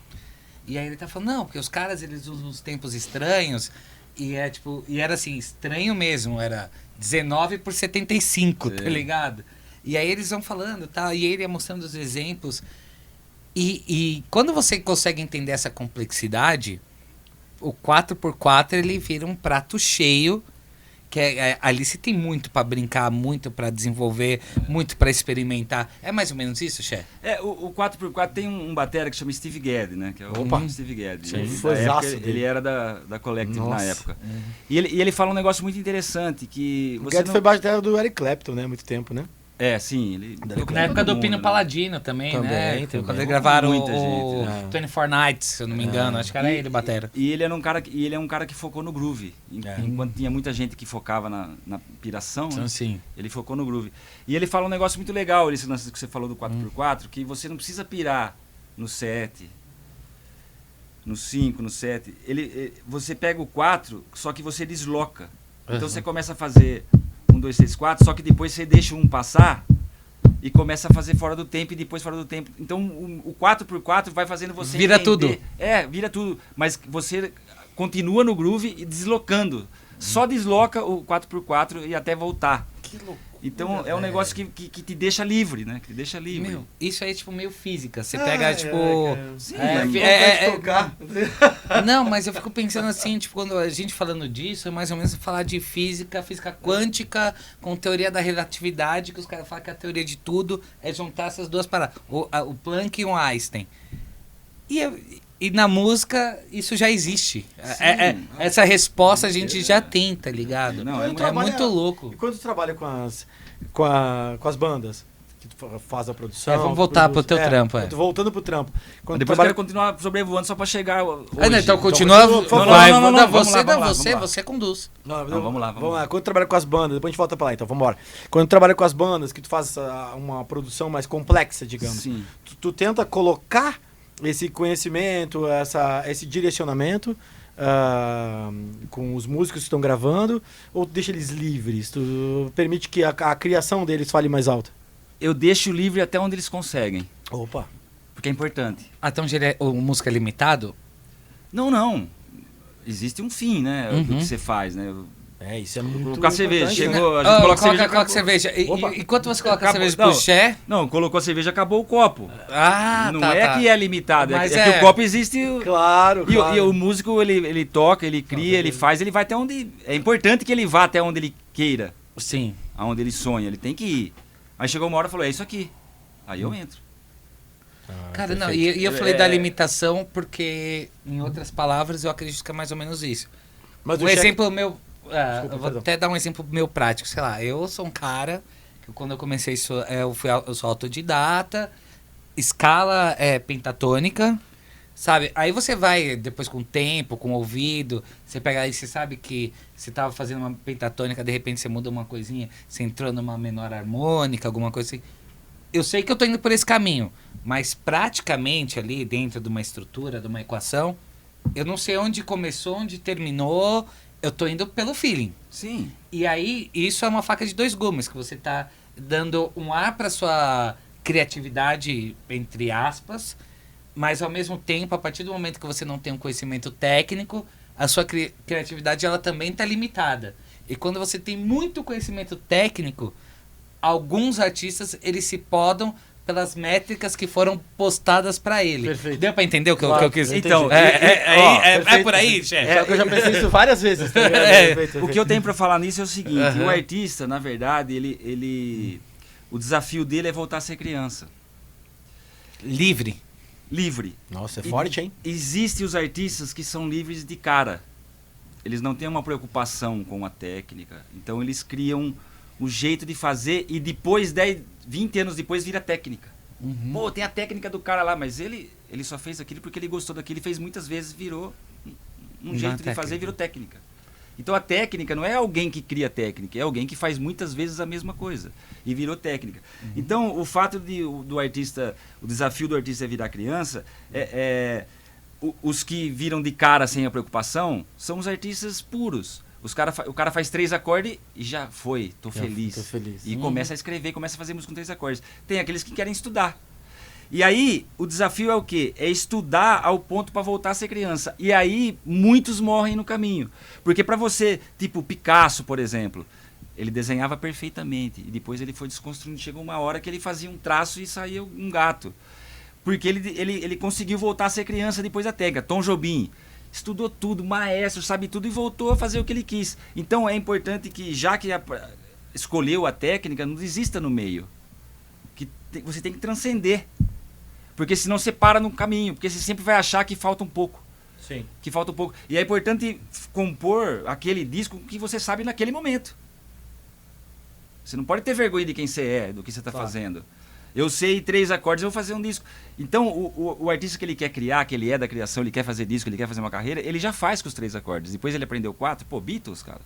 E aí ele tá falando, não, porque os caras eles usam os tempos estranhos e era assim, estranho mesmo, era 19/75, tá Sim. ligado? E aí eles vão falando, tá, e ele ia mostrando os exemplos. E quando você consegue entender essa complexidade, o 4x4 ele vira um prato cheio, que ali você tem muito pra brincar, muito pra desenvolver, muito pra experimentar. É mais ou menos isso, Xé? O 4x4 tem um batera que chama Steve Gadd, né? Que é o Opa. Steve Gadd. Sim. Ele, Foi na época, zaço dele. ele era da Collective na Nossa. época. E ele fala um negócio muito interessante, que O você Guedes não... foi baixo do Eric Clapton, né? Há muito tempo, né? É, sim. Ele tocou Na época todo do mundo, Pino né? Paladino também, né? Também. Quando eles gravaram Muita o gente, né? 24 Nights, se eu não me engano. Acho que era ele, batera. E ele é um cara que focou no groove. É. Enquanto tinha muita gente que focava na piração, né? Então, sim. Ele focou no groove. E ele fala um negócio muito legal, esse lance que você falou do 4x4, que você não precisa pirar no set, no 5, no 7, você pega o 4, só que você desloca. Então você começa a fazer 1, 2, 3, 4, só que depois você deixa um passar e começa a fazer fora do tempo e depois fora do tempo. Então o 4x4 vai fazendo você vira entender. tudo. Vira tudo. Mas você continua no groove e deslocando. Só desloca o 4x4 e até voltar. Que loucura. Então é um negócio que te deixa livre, né? Que te deixa livre. Meu, isso aí é tipo meio física. Você pega, tipo. Sim, Tocar. Não, mas eu fico pensando assim, tipo, quando a gente falando disso, é mais ou menos falar de física quântica, com teoria da relatividade, que os caras falam que a teoria de tudo é juntar essas duas paradas. O Planck e o Einstein. E na música, isso já existe. Essa resposta a gente já tem, tá ligado? Não, é muito louco. E quando tu trabalha com as bandas, que tu faz a produção... vamos voltar pro teu trampo. Eu tô voltando pro trampo. Quando Depois eu trabalha... quero continuar sobrevoando só pra chegar hoje. Não, então continua. Por favor. Vai, Não, você, vamos lá. você conduz. Não, vamos lá. Quando tu trabalha com as bandas, depois a gente volta pra lá, então vamos embora. Quando tu trabalha com as bandas, que tu faz uma produção mais complexa, digamos, Sim. tu tenta colocar esse conhecimento, esse direcionamento com os músicos que estão gravando, ou tu deixa eles livres? Tu permite que a criação deles fale mais alto? Eu deixo livre até onde eles conseguem, Opa! porque é importante. Então o música é limitado? Não. Existe um fim, né? Do que você faz, né? Isso é muito Colocar cerveja, importante, chegou, né? a gente coloca cerveja. Coloca cerveja. Opa. Enquanto você coloca a Acabou. cerveja pro Xé... Não, colocou a cerveja, acabou o copo. Não Que é limitado, Mas é que o copo existe. Claro, E o músico, ele toca, ele cria, ele faz, ele vai até onde... É importante que ele vá até onde ele queira, Sim. aonde ele sonha, ele tem que ir. Aí chegou uma hora e falou, é isso aqui. Aí eu entro. Cara, não, perfeito. e eu falei da limitação porque, em outras palavras, eu acredito que é mais ou menos isso. Mas Um exemplo meu... Desculpa, eu vou perdão. até dar um exemplo meu prático. Sei lá, eu sou um cara que quando eu comecei isso, eu sou autodidata, escala pentatônica, sabe? Aí você vai, depois com o tempo, com o ouvido, você pega aí, você sabe que você tava fazendo uma pentatônica, de repente você muda uma coisinha, você entrou numa menor harmônica, alguma coisa assim. Eu sei que eu tô indo por esse caminho, mas praticamente ali dentro de uma estrutura, de uma equação, eu não sei onde começou, onde terminou, eu tô indo pelo feeling. Sim. E aí, isso é uma faca de dois gumes, que você tá dando um ar pra sua criatividade, entre aspas, mas ao mesmo tempo, a partir do momento que você não tem um conhecimento técnico, a sua criatividade ela também tá limitada. E quando você tem muito conhecimento técnico, alguns artistas, eles se podam pelas métricas que foram postadas pra ele. Perfeito. Deu pra entender o que Claro, eu quis? eu Então, entendi. É Perfeito. por aí, chefe? Só que eu já pensei isso várias vezes. Tá ligado? Perfeito, O que eu tenho pra falar nisso é o seguinte, Aham. o artista, na verdade, o desafio dele é voltar a ser criança. Livre. Livre. Nossa, é forte, hein? Existem os artistas que são livres de cara. Eles não têm uma preocupação com a técnica. Então eles criam um jeito de fazer e depois, 10, 20 anos depois, vira técnica. Pô, tem a técnica do cara lá, mas ele só fez aquilo porque ele gostou daquilo. Ele fez muitas vezes, virou um jeito de fazer, virou técnica. Então a técnica não é alguém que cria técnica, é alguém que faz muitas vezes a mesma coisa e virou técnica. Então o fato do artista, o desafio do artista é virar criança, os que viram de cara sem a preocupação são os artistas puros. O cara faz 3 acordes e já foi, tô feliz. Tô feliz. E começa a escrever, começa a fazer música com 3 acordes. Tem aqueles que querem estudar. E aí, o desafio é o quê? É estudar ao ponto para voltar a ser criança. E aí, muitos morrem no caminho. Porque para você, tipo Picasso, por exemplo, ele desenhava perfeitamente. E depois ele foi desconstruindo. Chegou uma hora que ele fazia um traço e saía um gato. Porque ele conseguiu voltar a ser criança depois da técnica. Tom Jobim estudou tudo, maestro, sabe tudo e voltou a fazer o que ele quis. Então é importante que, já que escolheu a técnica, não desista no meio. Você tem que transcender. Porque senão você para no caminho. Porque você sempre vai achar que falta um pouco. Sim. Que falta um pouco. E é importante compor aquele disco que você sabe naquele momento. Você não pode ter vergonha de quem você é, do que você está fazendo. Eu sei 3 acordes, eu vou fazer um disco. Então, o artista que ele quer criar, que ele é da criação, ele quer fazer disco, ele quer fazer uma carreira, ele já faz com os 3 acordes. Depois ele aprendeu 4. Pô, Beatles, cara.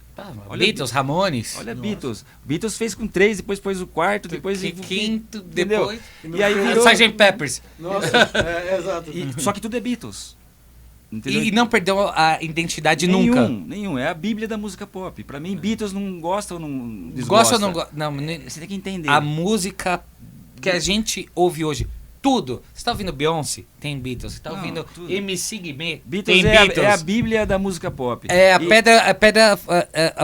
Olha Beatles, Ramones. Olha Beatles. Beatles fez com 3, depois pôs o quarto, depois... Quinto, entendeu? depois... E aí virou... Sgt. Peppers. Nossa, exato. Só que tudo é Beatles. Entendeu? E não perdeu a identidade Nenhum, nunca. nenhum. É a bíblia da música pop. Pra mim, Beatles não gosta ou não desgosta. Gosta ou não gosta? Não, Você tem que entender. a música que a gente ouve hoje, tudo. Você tá ouvindo Beyoncé? Tem Beatles. Você tá Não, ouvindo tudo. MC Guimê? Beatles Tem é, Beatles. é a bíblia da música pop. É a E-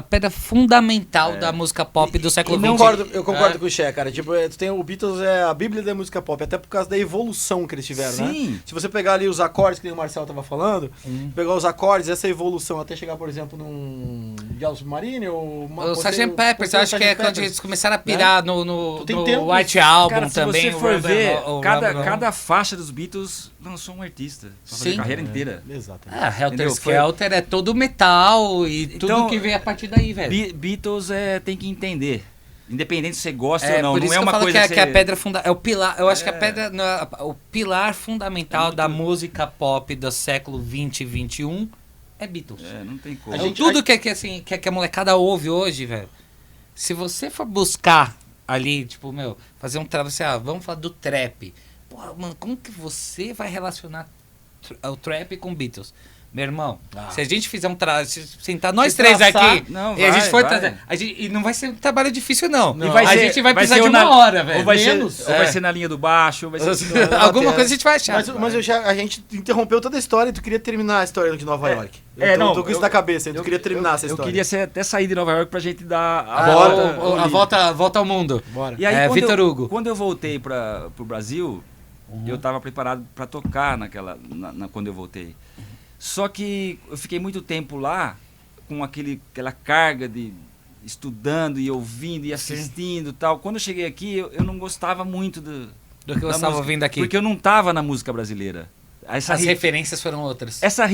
pedra fundamental da música pop do século XX. Eu concordo com o Xé, cara. Tipo, tu tem o Beatles é a bíblia da música pop, até por causa da evolução que eles tiveram, né? Sim. Se você pegar ali os acordes que nem o Marcel tava falando, pegar os acordes, essa evolução até chegar, por exemplo, num Yellow Submarine ou O Sgt. Peppers, eu acho que é quando eles começaram a pirar no Tu tem tempos. White Album Cara, se também. você o for Rumble- ver, o cada Rumble- faixa dos Beatles lançou um artista. Pra fazer Sim. a carreira inteira. Exatamente. Ah, Helter Entendeu? Foi- Skelter é todo metal e tudo Então, que vem a partir daí, velho. Beatles tem que entender. Independente se você gosta É, ou não. por Não isso é que eu uma falo coisa que é a você- pedra fundamental. É o pilar. Eu acho que a pedra. O pilar fundamental da música pop do século 20 e 21 é Beatles. não tem como. A gente- Tudo que a molecada ouve hoje, velho. Se você for buscar ali, tipo, fazer um trabalho, vamos falar do trap. Porra, mano, como que você vai relacionar o trap com Beatles? Meu irmão, se a gente fizer um trabalho, sentar nós Se três traçar- aqui, Não, e a vai, gente for vai. trazer. E não vai ser um trabalho difícil, não. Não. A gente vai precisar de ou uma hora, velho. Ou vai, Menos. ser, ou vai ser na linha do baixo, ou vai ser... Alguma coisa a gente vai achar. Mas a gente interrompeu toda a história e tu queria terminar a história de Nova York. Tô com isso na cabeça, tu queria terminar essa história. Eu queria até sair de Nova York pra gente dar Bora. A volta ao mundo. Bora. E aí, É, quando Vitor Hugo. Quando eu voltei pro Brasil, eu tava preparado pra tocar quando eu voltei. Só que eu fiquei muito tempo lá com aquela carga de estudando e ouvindo e assistindo e tal. Quando eu cheguei aqui, eu não gostava muito Do que você da estava música, ouvindo aqui. porque eu não tava na música brasileira. Essa As referências foram outras. essa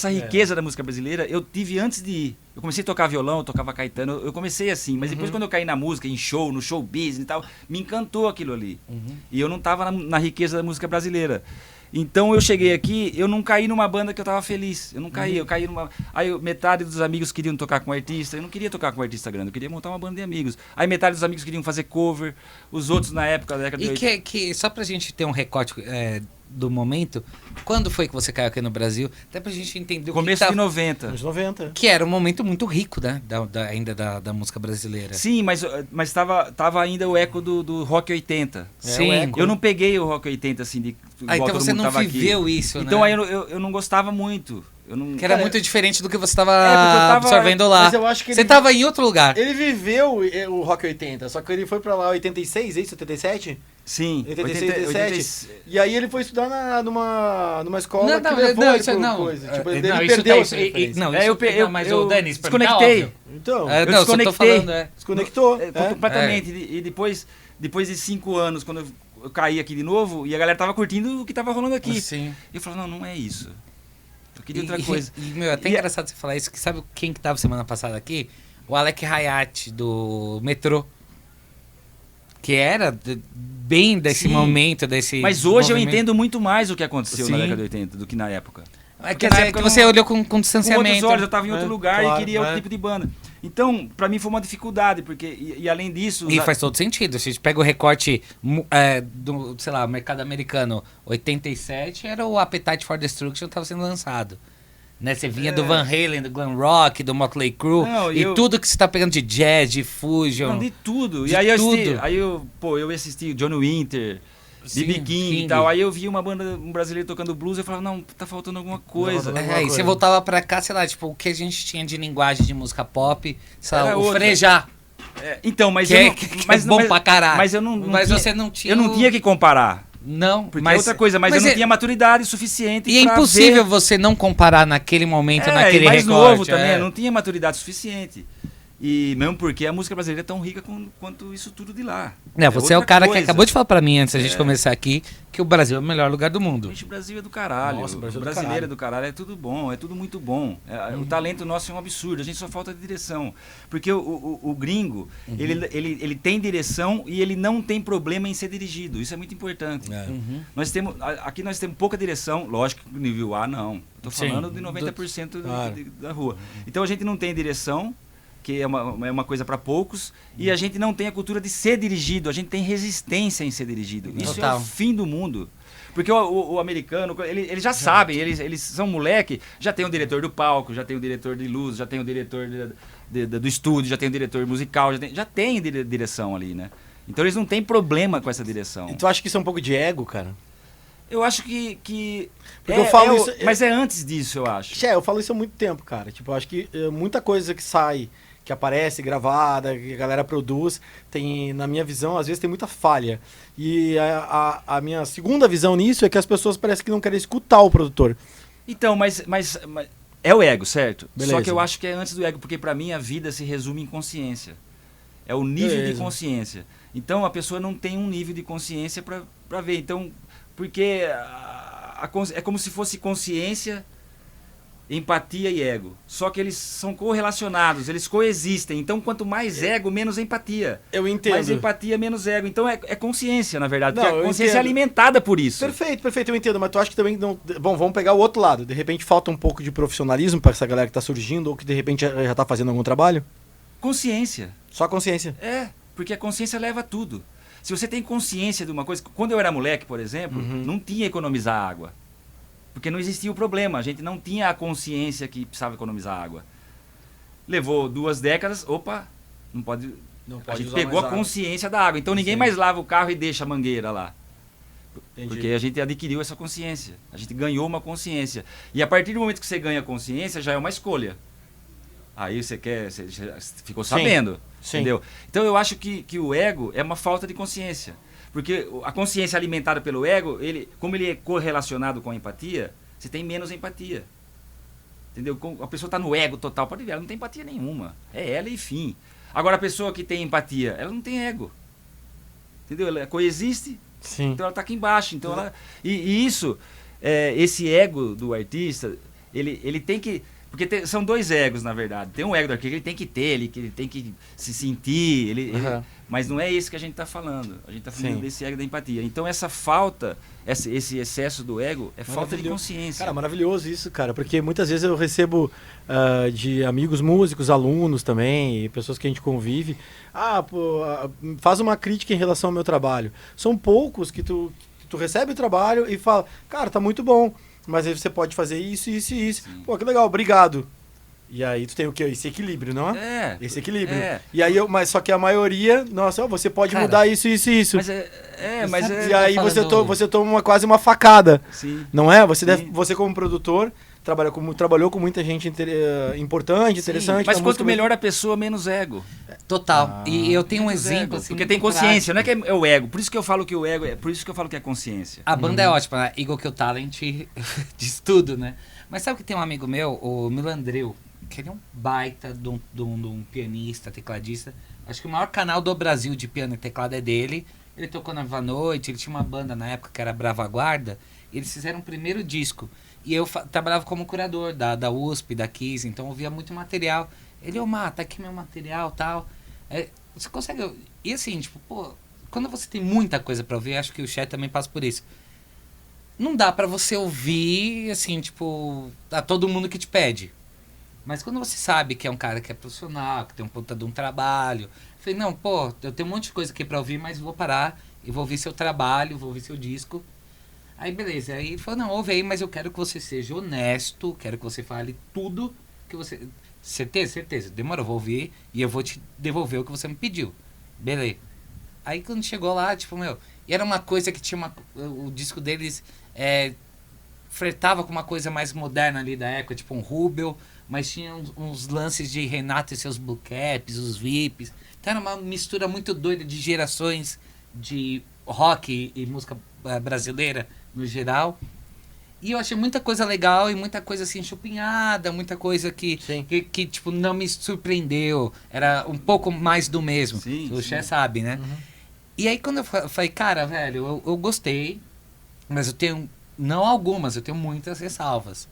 riqueza da música brasileira eu tive antes de ir. Eu comecei a tocar violão, eu tocava Caetano, eu comecei assim, mas depois quando eu caí na música, em show, no show business e tal, me encantou aquilo ali. E eu não tava na riqueza da música brasileira. Então eu cheguei aqui, eu não caí numa banda que eu tava feliz. Eu não caí, eu caí numa. Aí metade dos amigos queriam tocar com artista, eu não queria tocar com artista grande, eu queria montar uma banda de amigos. Aí metade dos amigos queriam fazer cover, os outros na época da década de E 80. que só pra gente ter um recorte do momento, quando foi que você caiu aqui no Brasil? Até pra gente entender Começo o que de 90. Anos 90. que era um momento muito rico, né? Ainda da música brasileira. Sim, mas tava ainda o eco do Rock 80. Sim. o eco. Eu não peguei o Rock 80 assim de igual Então todo você mundo não tava aqui. viveu isso, Então né? aí eu não gostava muito. Eu não, Que era Cara, muito diferente do que você estava porque eu tava- absorvendo lá. Mas eu acho que Você ele- estava em outro lugar. Ele viveu o Rock 80, só que ele foi pra lá em 86, é isso? 87? Sim. 86, 87. E aí ele foi estudar numa escola Não, que não, levou não, ele isso pro não. coisa. Tipo, É, ele não, isso perdeu tá- essa referência. Não, É, isso, eu- mas eu o Denis, pra mim tá desconectei. óbvio. Então, É, Eu não, só tô desconectei. falando, desconectou. Completamente. E depois de 5 anos, quando eu caí aqui de novo, e a galera tava curtindo o que tava rolando aqui. Sim. E eu falei, não é isso. Eu queria outra coisa. É até E- engraçado você falar isso, que sabe quem que tava semana passada aqui? O Alec Hayat, do Metrô. Que era bem desse Sim. momento, desse Mas hoje eu movimento. entendo muito mais o que aconteceu na Sim. década de 80 do que na época. É Porque que na na época época você não- olhou com Com distanciamento. outros olhos, eu tava em outro É, lugar claro, e queria outro é. tipo de banda. Então, pra mim foi uma dificuldade, porque, e além disso... E faz todo sentido. Se a gente pega o recorte do, sei lá, mercado americano, 87 era o Appetite for Destruction que estava sendo lançado. Né? Você vinha do Van Halen, do Glam Rock, do Motley Crue, Não, e tudo que você tá pegando de jazz, de fusion. Não, de tudo. De e aí tudo. eu assisti Johnny Winter, Sim, B.B. King King. e tal. Aí eu vi um brasileiro tocando blues e eu falava, não, tá faltando alguma coisa. Não, Aí você voltava pra cá, sei lá, tipo, o que a gente tinha de linguagem de música pop, sei lá, Era o outra. Frejá, Então, mas que, eu é, não, que mas, é bom mas, pra caralho. mas eu não Mas tinha, você não tinha. eu não tinha que comparar. Não, Porque mas é outra coisa, mas eu não tinha maturidade suficiente E é pra impossível ver. você não comparar naquele momento, E naquele mais recorte. novo também, é. eu não tinha maturidade suficiente. E mesmo porque a música brasileira é tão rica quanto isso tudo de lá. Não, você é o outra cara que coisa. acabou de falar pra mim antes da gente começar aqui que o Brasil é o melhor lugar do mundo. Gente, o Brasil é do caralho. Nossa, o Brasil o é do brasileiro caralho. é do caralho, é tudo bom, é tudo muito bom. O talento nosso é um absurdo, a gente só falta de direção. Porque o gringo, ele tem direção e ele não tem problema em ser dirigido. Isso é muito importante. Aqui nós temos pouca direção, lógico que nível A não. Estou Sim. falando de 90% Claro. da rua. Então a gente não tem direção, porque é uma coisa para poucos, e a gente não tem a cultura de ser dirigido, a gente tem resistência em ser dirigido. Isso é Total. o fim do mundo. Porque o americano, eles já sabem, eles são moleque, já tem o diretor do palco, já tem o diretor de luz, já tem o diretor do estúdio, já tem o diretor musical, já tem direção ali, né? Então eles não têm problema com essa direção. E tu acha que isso é um pouco de ego, cara? Eu acho que Porque eu falo isso... mas é antes disso, eu acho. Eu falo isso há muito tempo, cara. Tipo, eu acho que muita coisa que sai, que aparece gravada, que a galera produz, tem, na minha visão, às vezes tem muita falha. E a minha segunda visão nisso é que as pessoas parecem que não querem escutar o produtor. Então, mas é o ego, certo? Beleza. Só que eu acho que é antes do ego, porque pra mim a vida se resume em consciência. É o nível Beleza. de consciência. Então a pessoa não tem um nível de consciência pra ver. Então, porque é como se fosse consciência, empatia e ego. Só que eles são correlacionados, eles coexistem. Então, quanto mais ego, menos empatia. Eu entendo. Mais empatia, menos ego. Então, é consciência, na verdade. Não, Porque a eu consciência é entendo. alimentada por isso. Perfeito, eu entendo. Mas tu acha que também não... Bom, vamos pegar o outro lado. De repente falta um pouco de profissionalismo para essa galera que tá surgindo ou que de repente já tá fazendo algum trabalho? Consciência. Só consciência. É, porque a consciência leva a tudo. Se você tem consciência de uma coisa... Quando eu era moleque, por exemplo, não tinha economizar água. Porque não existia o problema. A gente não tinha a consciência que precisava economizar água. Levou 2 décadas, opa, não pode... Não A gente pegou a consciência da água. Então ninguém mais lava o carro e deixa a mangueira lá. Entendi. Porque a gente adquiriu essa consciência. A gente ganhou uma consciência. E a partir do momento que você ganha consciência, já é uma escolha. Aí você já ficou sabendo. Sim. Entendeu? Então eu acho que o ego é uma falta de consciência. Porque a consciência alimentada pelo ego, como ele é correlacionado com a empatia, você tem menos empatia. Entendeu? A pessoa está no ego total, pode ver, ela não tem empatia nenhuma. É ela e fim. Agora a pessoa que tem empatia, ela não tem ego. Entendeu? Ela coexiste, Sim. então ela está aqui embaixo. Então e isso, esse ego do artista, ele tem que... Porque são 2 egos, na verdade. Tem um ego do artista que ele tem que ter, ele tem que se sentir, mas não é isso que a gente está falando. A gente está falando desse ego da empatia. Então essa falta, esse excesso do ego, é falta de consciência. Cara, maravilhoso isso, cara. Porque muitas vezes eu recebo de amigos músicos, alunos também, e pessoas que a gente convive. Faz uma crítica em relação ao meu trabalho. São poucos que tu recebe o trabalho e fala, cara, tá muito bom. Mas aí você pode fazer isso, isso e isso. Sim. Pô, que legal, obrigado. E aí tu tem o quê? Esse equilíbrio, não é? Esse equilíbrio. E aí mas só que a maioria, nossa, você pode Cara, mudar isso, isso e isso. Mas E aí falando- você toma quase uma facada. Sim. Não é? Você, Sim. você como produtor, trabalhou com muita gente importante, interessante. Mas da quanto música melhor a pessoa, menos ego. Total. E eu tenho um Menos exemplo, ego, assim, porque tem muito consciência, não prático. é que é o ego. Por isso que eu falo que o ego por isso que eu falo que é consciência. A banda é ótima, né? Eagle Kill Talent diz tudo, né? Mas sabe que tem um amigo meu, o Milandreu, que ele é um baita de um pianista, tecladista. Acho que o maior canal do Brasil de piano e teclado é dele. Ele tocou na Viva Noite, ele tinha uma banda na época que era Brava Guarda. Eles fizeram o primeiro disco. E eu trabalhava como curador da USP, da Kiss, então eu via muito material. Ele, tá aqui meu material e tal. Você consegue... E assim, tipo, pô, quando você tem muita coisa pra ouvir, acho que o chat também passa por isso. Não dá pra você ouvir, assim, tipo, a todo mundo que te pede. Mas quando você sabe que é um cara que é profissional, que tem um puta de um trabalho... Eu falei, não, pô, eu tenho um monte de coisa aqui pra ouvir, mas vou parar e vou ouvir seu trabalho, vou ouvir seu disco. Aí, beleza. Aí ele falou, não, ouve aí, mas eu quero que você seja honesto, quero que você fale tudo que você... Certeza. Demorou, vou ouvir e eu vou te devolver o que você me pediu. Beleza. Aí quando chegou lá, tipo, e era uma coisa que tinha o disco deles flertava com uma coisa mais moderna ali da época, tipo um Rubel, mas tinha uns lances de Renato e seus Blue Caps, os VIPs. Então era uma mistura muito doida de gerações de rock e música brasileira no geral. E eu achei muita coisa legal e muita coisa assim chupinhada, muita coisa que tipo, não me surpreendeu. Era um pouco mais do mesmo. Sim, o sim. Xé sabe, né? E aí quando eu falei, cara, velho, eu gostei, mas eu tenho, não algumas, eu tenho muitas ressalvas.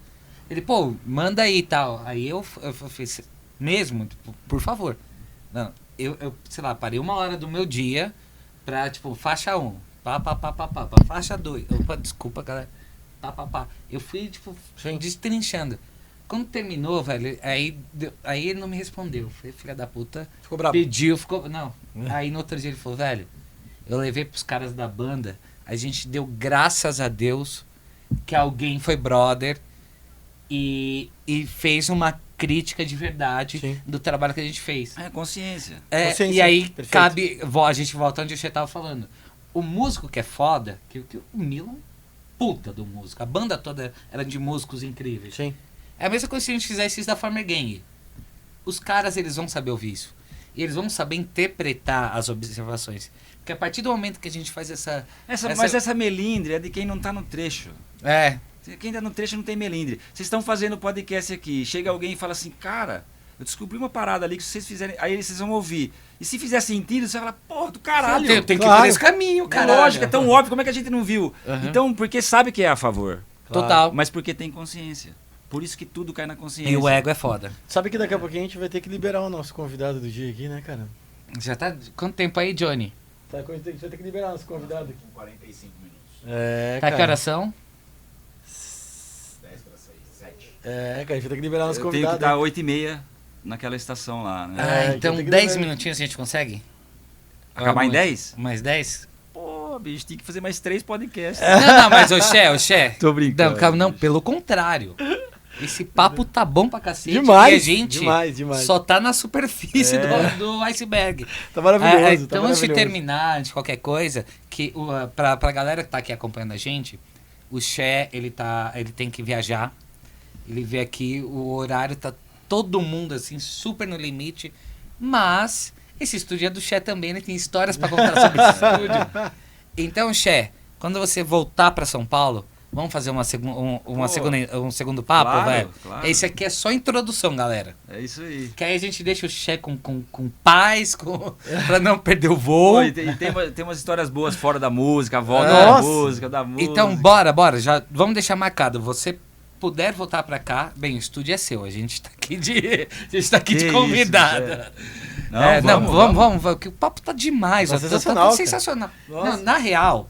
Ele, pô, manda aí e tal. Aí eu fiz, mesmo, tipo, por favor. Não, eu, sei lá, parei 1 hora do meu dia pra, tipo, faixa 1, faixa 2. Opa, desculpa, galera. Eu fui, tipo, destrinchando. Quando terminou, velho, aí ele não me respondeu. Foi filha da puta. Ficou bravo. Pediu, ficou. Não. Aí no outro dia ele falou, velho, eu levei pros caras da banda, a gente deu graças a Deus que alguém foi brother e fez uma crítica de verdade Sim. do trabalho que a gente fez. É consciência. Consciência, E aí perfeito. cabe. A gente volta onde você tava falando. O músico que é foda, que o Milan, puta do músico. A banda toda era de músicos incríveis. Sim. É a mesma coisa se a gente fizesse isso da Farmer Gang. Os caras, eles vão saber ouvir isso. E eles vão saber interpretar as observações. Porque a partir do momento que a gente faz Mas essa melindre é de quem não tá no trecho. É. Quem tá no trecho não tem melindre. Vocês estão fazendo podcast aqui, chega alguém e fala assim, cara, eu descobri uma parada ali que se vocês fizerem, aí vocês vão ouvir. E se fizer sentido, você vai falar, porra, do caralho. Tem que ir claro. por esse caminho, É cara. lógico, é tão óbvio, como é que a gente não viu? Uhum. Então, porque sabe que é a favor, Total. mas porque tem consciência. Por isso que tudo cai na consciência. E o ego é foda. Sabe que daqui a pouquinho a gente vai ter que liberar o nosso convidado do dia aqui, né, cara? Já tá. Quanto tempo aí, Johnny? A gente vai ter que liberar o nosso convidado aqui. 45 minutos. É, Tá que oração? 10 para 6, 7. É, cara, a gente vai ter que liberar o nosso Eu tenho que convidado. estar 8h30 naquela estação lá, né? Então tem que 10 liberar. minutinhos a gente consegue? Acabar em Muito. 10? Mais 10? Pô, bicho, tem que fazer mais 3 podcasts. Não, mas o Xé. Tô brincando. Não, calma, não, pelo contrário. Esse papo tá bom pra cacete. Demais, e a gente demais. só tá na superfície do iceberg. Tá maravilhoso, tá Então, antes de maravilhoso. terminar, de qualquer coisa, pra galera que tá aqui acompanhando a gente, o Xé, ele tem que viajar. Ele vê aqui, o horário tá todo mundo assim, super no limite. Mas esse estúdio é do Xé também, ele tem histórias pra contar sobre esse estúdio. Então, Xé, quando você voltar pra São Paulo, vamos fazer um segundo papo, Claro, velho? claro. Esse aqui é só introdução, galera. É isso aí. Que aí a gente deixa o Xé com paz, pra não perder o voo. Pô, e tem umas histórias boas fora da música, a volta Nossa. da música. Então, bora. Já, vamos deixar marcado. Você puder voltar pra cá, bem, o estúdio é seu. A gente tá aqui de Que convidada. Isso, Vamos, que o papo tá demais. Tá ó, sensacional, cara. sensacional. Nossa. Não, na real,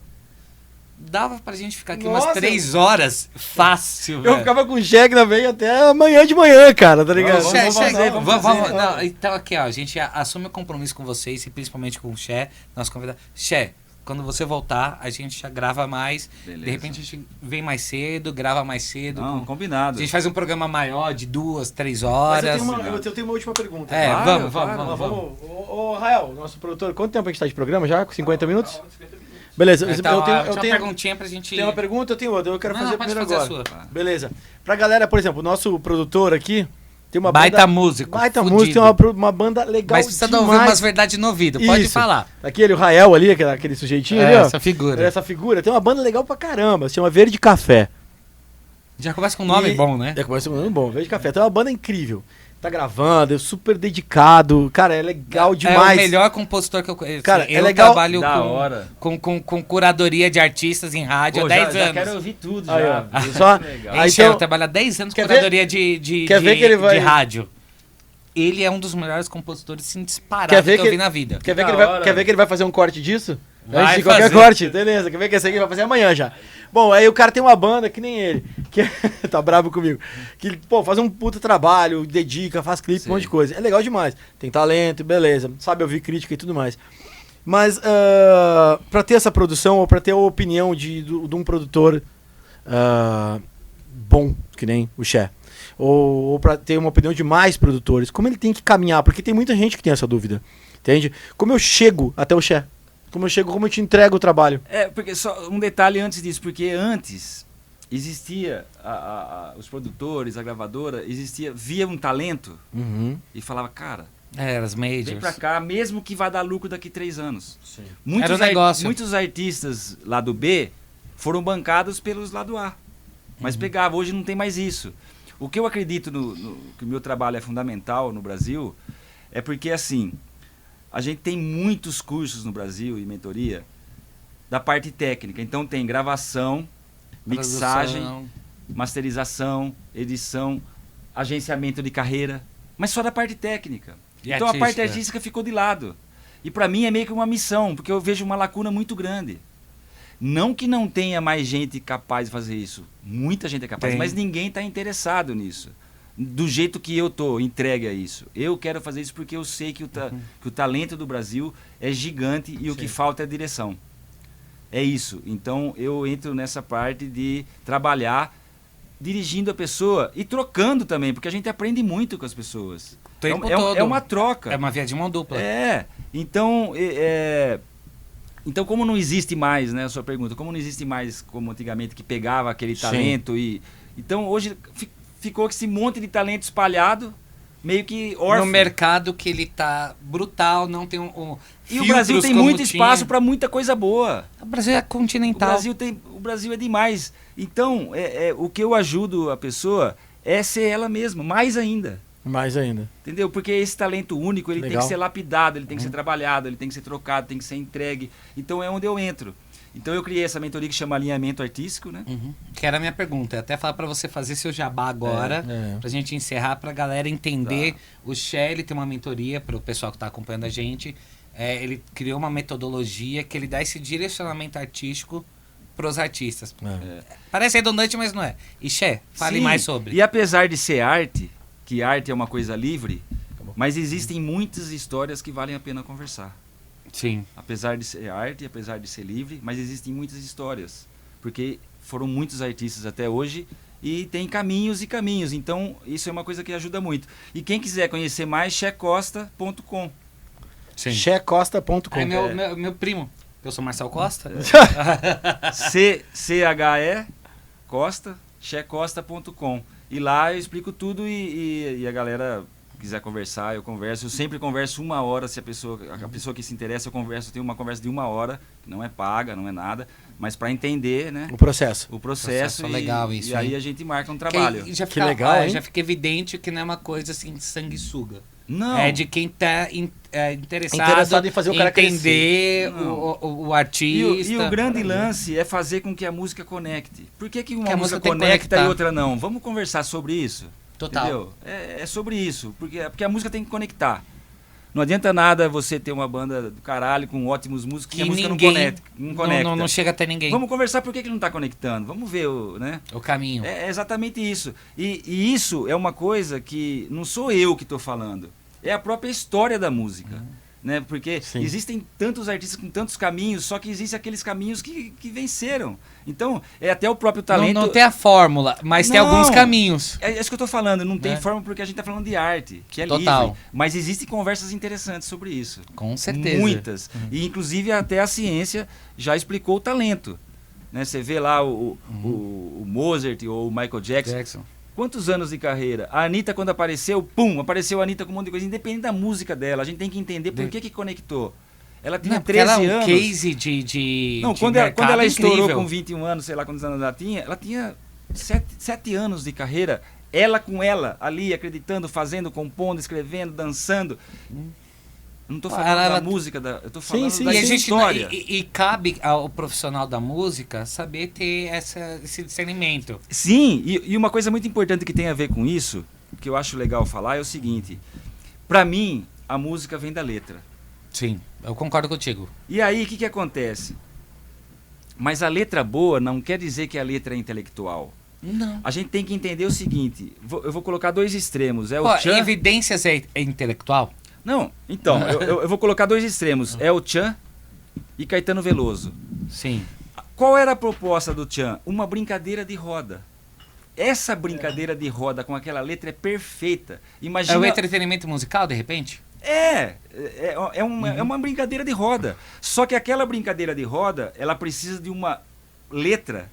dava pra gente ficar aqui umas Nossa. 3 horas fácil, Eu velho. ficava com o cheque na veia até amanhã de manhã, cara, tá ligado? Xé, Xé, vamos vamos, fazer. não, então aqui, ó, a gente assume o compromisso com vocês e principalmente com o Xé, nosso convidado. Xé, quando você voltar, a gente já grava mais. Beleza. De repente a gente vem mais cedo, grava mais cedo. Não, A combinado. gente faz um programa maior de 2, 3 Mas horas. eu tenho uma última pergunta. É, Claro, vamos. Ô, Rael, nosso produtor, quanto tempo a gente tá de programa já? Com 50 minutos? Beleza, Então, eu tenho, tinha uma perguntinha pra gente... tem uma pergunta, eu tenho outra. Eu quero Não, fazer pode primeiro fazer a agora. sua. Beleza. Pra galera, por exemplo, o nosso produtor aqui tem uma Baita banda... músico. Baita fudido. música, tem uma banda legal Mas precisa demais. ouvir umas verdades no ouvido, pode Isso. falar. Aquele, o Rael ali, aquele sujeitinho ali, ó. Essa figura. Essa figura. Tem uma banda legal pra caramba, se chama Verde Café. Já começa com um nome E- bom, né? É, começa com um nome bom, Verde Café. Tem uma banda incrível. Tá gravando, é super dedicado. Cara, é legal É demais. o melhor compositor que eu conheço. Cara, eu é legal- trabalho Da hora. com curadoria de artistas em rádio Pô, há 10 já anos. quero ouvir tudo Aí, já. ó. Só- Legal. Aí, Aí, eu então- trabalho há 10 anos com Quer ver- curadoria de quer ver que ele vai- de rádio. Ele é um dos melhores compositores, sim, disparado Quer ver que eu que- vi na vida. Quer ver, Da que ele vai, hora. quer ver que ele vai fazer um corte disso? Vai Antes de qualquer fazer. corte, beleza. Quer ver que esse aqui vai fazer amanhã já. Bom, aí o cara tem uma banda que nem ele, que tá bravo comigo. Que, pô, faz um puta trabalho, dedica, faz clipe, Sim. um monte de coisa. É legal demais. Tem talento, beleza. Sabe ouvir crítica e tudo mais. Mas pra ter essa produção, ou pra ter a opinião de um produtor bom, que nem o Xé, ou pra ter uma opinião de mais produtores, como ele tem que caminhar? Porque tem muita gente que tem essa dúvida. Entende? Como eu chego até o Xé? Como eu te entrego o trabalho? É, porque só um detalhe antes disso, porque antes existia os produtores, a gravadora, via um talento e falava, cara, As vem majors. pra cá, mesmo que vá dar lucro daqui 3 anos. Sim. Era um negócio. Muitos artistas lá do B foram bancados pelos lá do A. Mas pegava, hoje não tem mais isso. O que eu acredito que o meu trabalho é fundamental no Brasil é porque, assim, a gente tem muitos cursos no Brasil e mentoria da parte técnica. Então tem gravação, mixagem, Produção. masterização, edição, agenciamento de carreira, mas só da parte técnica. E Então a parte artística. artística ficou de lado. E pra mim é meio que uma missão, porque eu vejo uma lacuna muito grande. Não que não tenha mais gente capaz de fazer isso. Muita gente é capaz, Tem. mas ninguém está interessado nisso. do jeito que eu tô entregue a isso. Eu quero fazer isso porque eu sei que que o talento do Brasil é gigante e o que falta é direção. É isso. Então eu entro nessa parte de trabalhar dirigindo a pessoa e trocando também, porque a gente aprende muito com as pessoas. É uma troca. É uma via de mão dupla. Então, então como não existe mais, né, a sua pergunta, como não existe mais como antigamente que pegava aquele talento então hoje ficou esse monte de talento espalhado, meio que órfão. No mercado que ele tá brutal, não tem e o Brasil tem muito espaço para muita coisa boa. O Brasil é continental. O Brasil é demais. Então, o que eu ajudo a pessoa é ser ela mesma, mais ainda. Mais ainda. Entendeu? Porque esse talento único, ele tem que ser lapidado, ele tem que ser trabalhado, ele tem que ser trocado, tem que ser entregue. Então é onde eu entro. Então eu criei essa mentoria que chama Alinhamento Artístico, né? Que era a minha pergunta. Eu até falar para você fazer seu jabá agora, pra gente encerrar, pra galera entender. O Xé, ele tem uma mentoria para o pessoal que tá acompanhando a gente. Ele criou uma metodologia que ele dá esse direcionamento artístico pros artistas. Parece redundante, mas não é. E Xé, fale mais sobre. E apesar de ser arte, que arte é uma coisa livre, mas existem muitas histórias que valem a pena conversar. Sim. Apesar de ser arte, apesar de ser livre, mas existem muitas histórias. Porque foram muitos artistas até hoje e tem caminhos e caminhos. Então, isso é uma coisa que ajuda muito. E quem quiser conhecer mais, checosta.com. checosta.com. Meu primo. Eu sou Marcel Costa. C-H-E Costa, checosta.com. E lá eu explico tudo e a galera quiser conversar, eu converso. Eu sempre converso 1 hora, se a pessoa que se interessa, eu tenho uma conversa de 1 hora, que não é paga, não é nada, mas para entender, né? O processo. Legal isso. E aí a gente marca um trabalho. Que legal, hein? Já fica evidente que não é uma coisa assim, sanguessuga. Não. É de quem tá interessado em fazer o cara entender o artista. E o grande lance é fazer com que a música conecte. Por que uma música tem que conecta conectar e outra não? Vamos conversar sobre isso. Total. Entendeu? É sobre isso. Porque a música tem que conectar. Não adianta nada você ter uma banda do caralho com ótimos músicos que a música não conecta. Não chega até ninguém. Vamos conversar por que não está conectando. Vamos ver o caminho. É exatamente isso. E isso é uma coisa que não sou eu que estou falando. É a própria história da música. Né? Porque existem tantos artistas com tantos caminhos, só que existem aqueles caminhos que venceram. Então, é até o próprio talento... Não tem a fórmula, mas tem alguns caminhos. É isso que eu estou falando. Não tem fórmula porque a gente está falando de arte, que é livre. Mas existem conversas interessantes sobre isso. Com certeza. Muitas. E, inclusive, até a ciência já explicou o talento. Né? Você vê lá o Mozart ou o Michael Jackson. Quantos anos de carreira? A Anitta, quando apareceu, apareceu a Anitta com um monte de coisa. Independente da música dela, a gente tem que entender por que conectou. Ela tinha 13 anos. Ela é um case de quando ela estourou incrível. com 21 anos, sei lá quantos anos ela tinha 7 anos de carreira. Ela com ela, ali, acreditando, fazendo, compondo, escrevendo, dançando. Não estou falando da música, eu estou falando da história. E cabe ao profissional da música saber ter esse discernimento. Sim, e uma coisa muito importante que tem a ver com isso, que eu acho legal falar, é o seguinte. Para mim, a música vem da letra. Sim, eu concordo contigo. E aí, o que acontece? Mas a letra boa não quer dizer que a letra é intelectual. Não. A gente tem que entender o seguinte, eu vou colocar 2 extremos. Evidências é intelectual? Não, então, eu vou colocar 2 extremos. É o Tchan e Caetano Veloso. Sim. Qual era a proposta do Tchan? Uma brincadeira de roda. Essa brincadeira de roda com aquela letra é perfeita. Imagina... É o entretenimento musical, de repente? É uma brincadeira de roda. Só que aquela brincadeira de roda, ela precisa de uma letra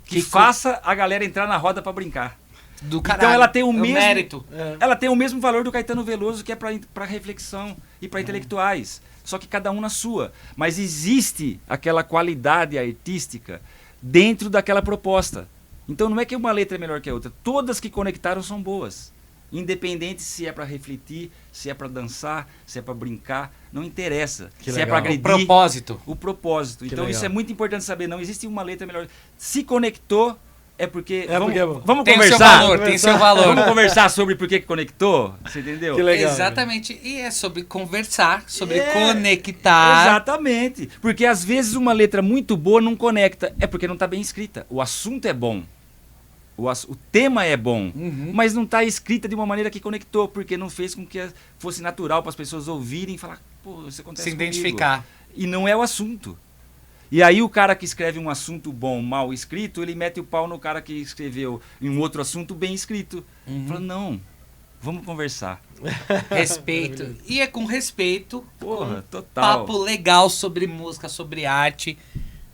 que faça a galera entrar na roda para brincar. Do caralho. Então ela tem o mesmo mérito. Ela tem o mesmo valor do Caetano Veloso, que é para reflexão e para intelectuais. Só que cada um na sua. Mas existe aquela qualidade artística dentro daquela proposta. Então não é que uma letra é melhor que a outra. Todas que conectaram são boas. Independente se é para refletir, se é para dançar, se é para brincar, não interessa. Se é para agredir. O propósito. Então isso é muito importante saber. Não existe uma letra melhor. Se conectou, é porque... Vamos tem conversar. Tem seu valor. Vamos conversar sobre por que conectou? Você entendeu? Que legal. Exatamente. E é sobre conversar, sobre conectar. Exatamente. Porque às vezes uma letra muito boa não conecta. É porque não está bem escrita. O assunto é bom. o tema é bom, Uhum. mas não está escrita de uma maneira que conectou, porque não fez com que fosse natural para as pessoas ouvirem e falar, pô, isso acontece Se comigo. identificar. E não é o assunto. E aí o cara que escreve um assunto bom, mal escrito, ele mete o pau no cara que escreveu em um outro assunto bem escrito. Uhum. Fala, não, vamos conversar. Respeito. E é com respeito, Porra, com total. papo legal sobre música, sobre arte.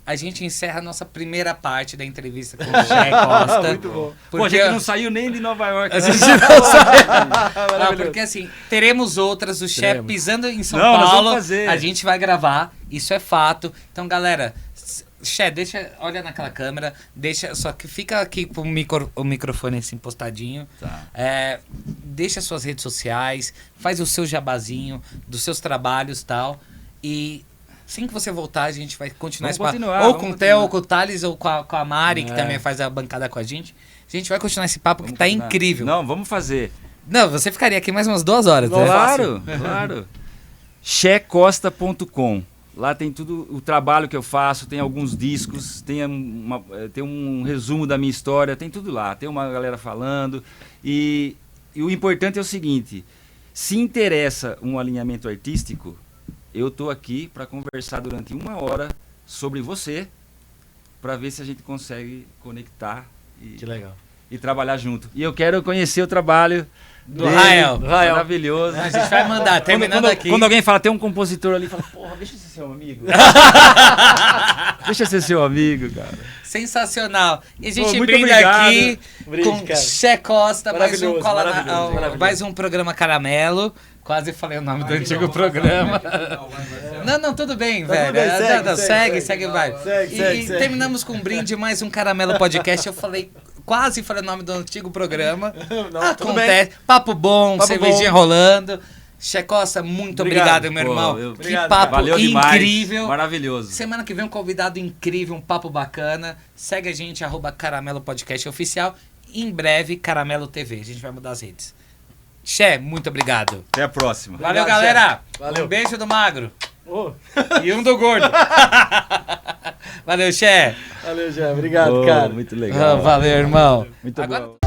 A gente encerra a nossa primeira parte da entrevista com o Che Costa. Muito bom. Pô, a gente não saiu nem de Nova York. A né? gente não saiu. Não, porque assim, teremos outras. O Che Teremos. pisando em São Não, nós Paulo. vamos fazer. A gente vai gravar. Isso é fato. Então, galera, Che, deixa, olha naquela câmera. Deixa, só que fica aqui com o microfone assim postadinho. Tá. Deixa suas redes sociais. Faz o seu jabazinho dos seus trabalhos e tal. E assim que você voltar, a gente vai continuar Vamos esse papo. continuar, Ou vamos com o Theo, continuar. ou com o Thales, ou com a Mari, que É. também faz a bancada com a gente. A gente vai continuar esse papo Vamos que tá continuar. incrível. Não, vamos fazer. Não, você ficaria aqui mais umas 2 horas. né? Claro, claro. checosta.com. Lá tem tudo, o trabalho que eu faço, tem alguns discos, tem um resumo da minha história, tem tudo lá. Tem uma galera falando. E o importante é o seguinte, se interessa um alinhamento artístico, eu tô aqui para conversar durante 1 hora sobre você, para ver se a gente consegue conectar Que legal. e trabalhar junto. E eu quero conhecer o trabalho Do dele, Rael. maravilhoso. A gente vai mandar, terminando aqui. Quando alguém fala, tem um compositor ali, fala, porra, deixa eu ser seu amigo. Deixa eu ser seu amigo, cara. Sensacional. E a gente Pô, muito brinda obrigado. aqui Brinde, com cara. Che Costa, mais um, Maravilhoso, cola maravilhoso, maravilhoso. mais um programa Caramelo. Quase falei o nome do antigo programa. Não, tudo bem, Tá velho. tudo bem, Segue, segue, vai. Segue, E segue. terminamos com um brinde, mais um Caramelo Podcast. Eu quase falei o nome do antigo programa. Não, tudo bem. Acontece. Papo bom, Papo cervejinha bom. rolando. Che Costa, muito obrigado, Obrigado. meu Pô, irmão. eu- Que Obrigado, papo Valeu demais. incrível. Maravilhoso. Semana que vem um convidado incrível, um papo bacana. Segue a gente, @Caramelo Podcast Oficial. Em breve, Caramelo TV. A gente vai mudar as redes. Che, muito obrigado. Até a próxima. Valeu, Obrigado, galera. Che. Valeu. Um beijo do magro. Ô, E um do gordo. Valeu, Che. valeu, Jean. Obrigado, Pô, cara. muito legal. Valeu, irmão. Muito Agora- bom.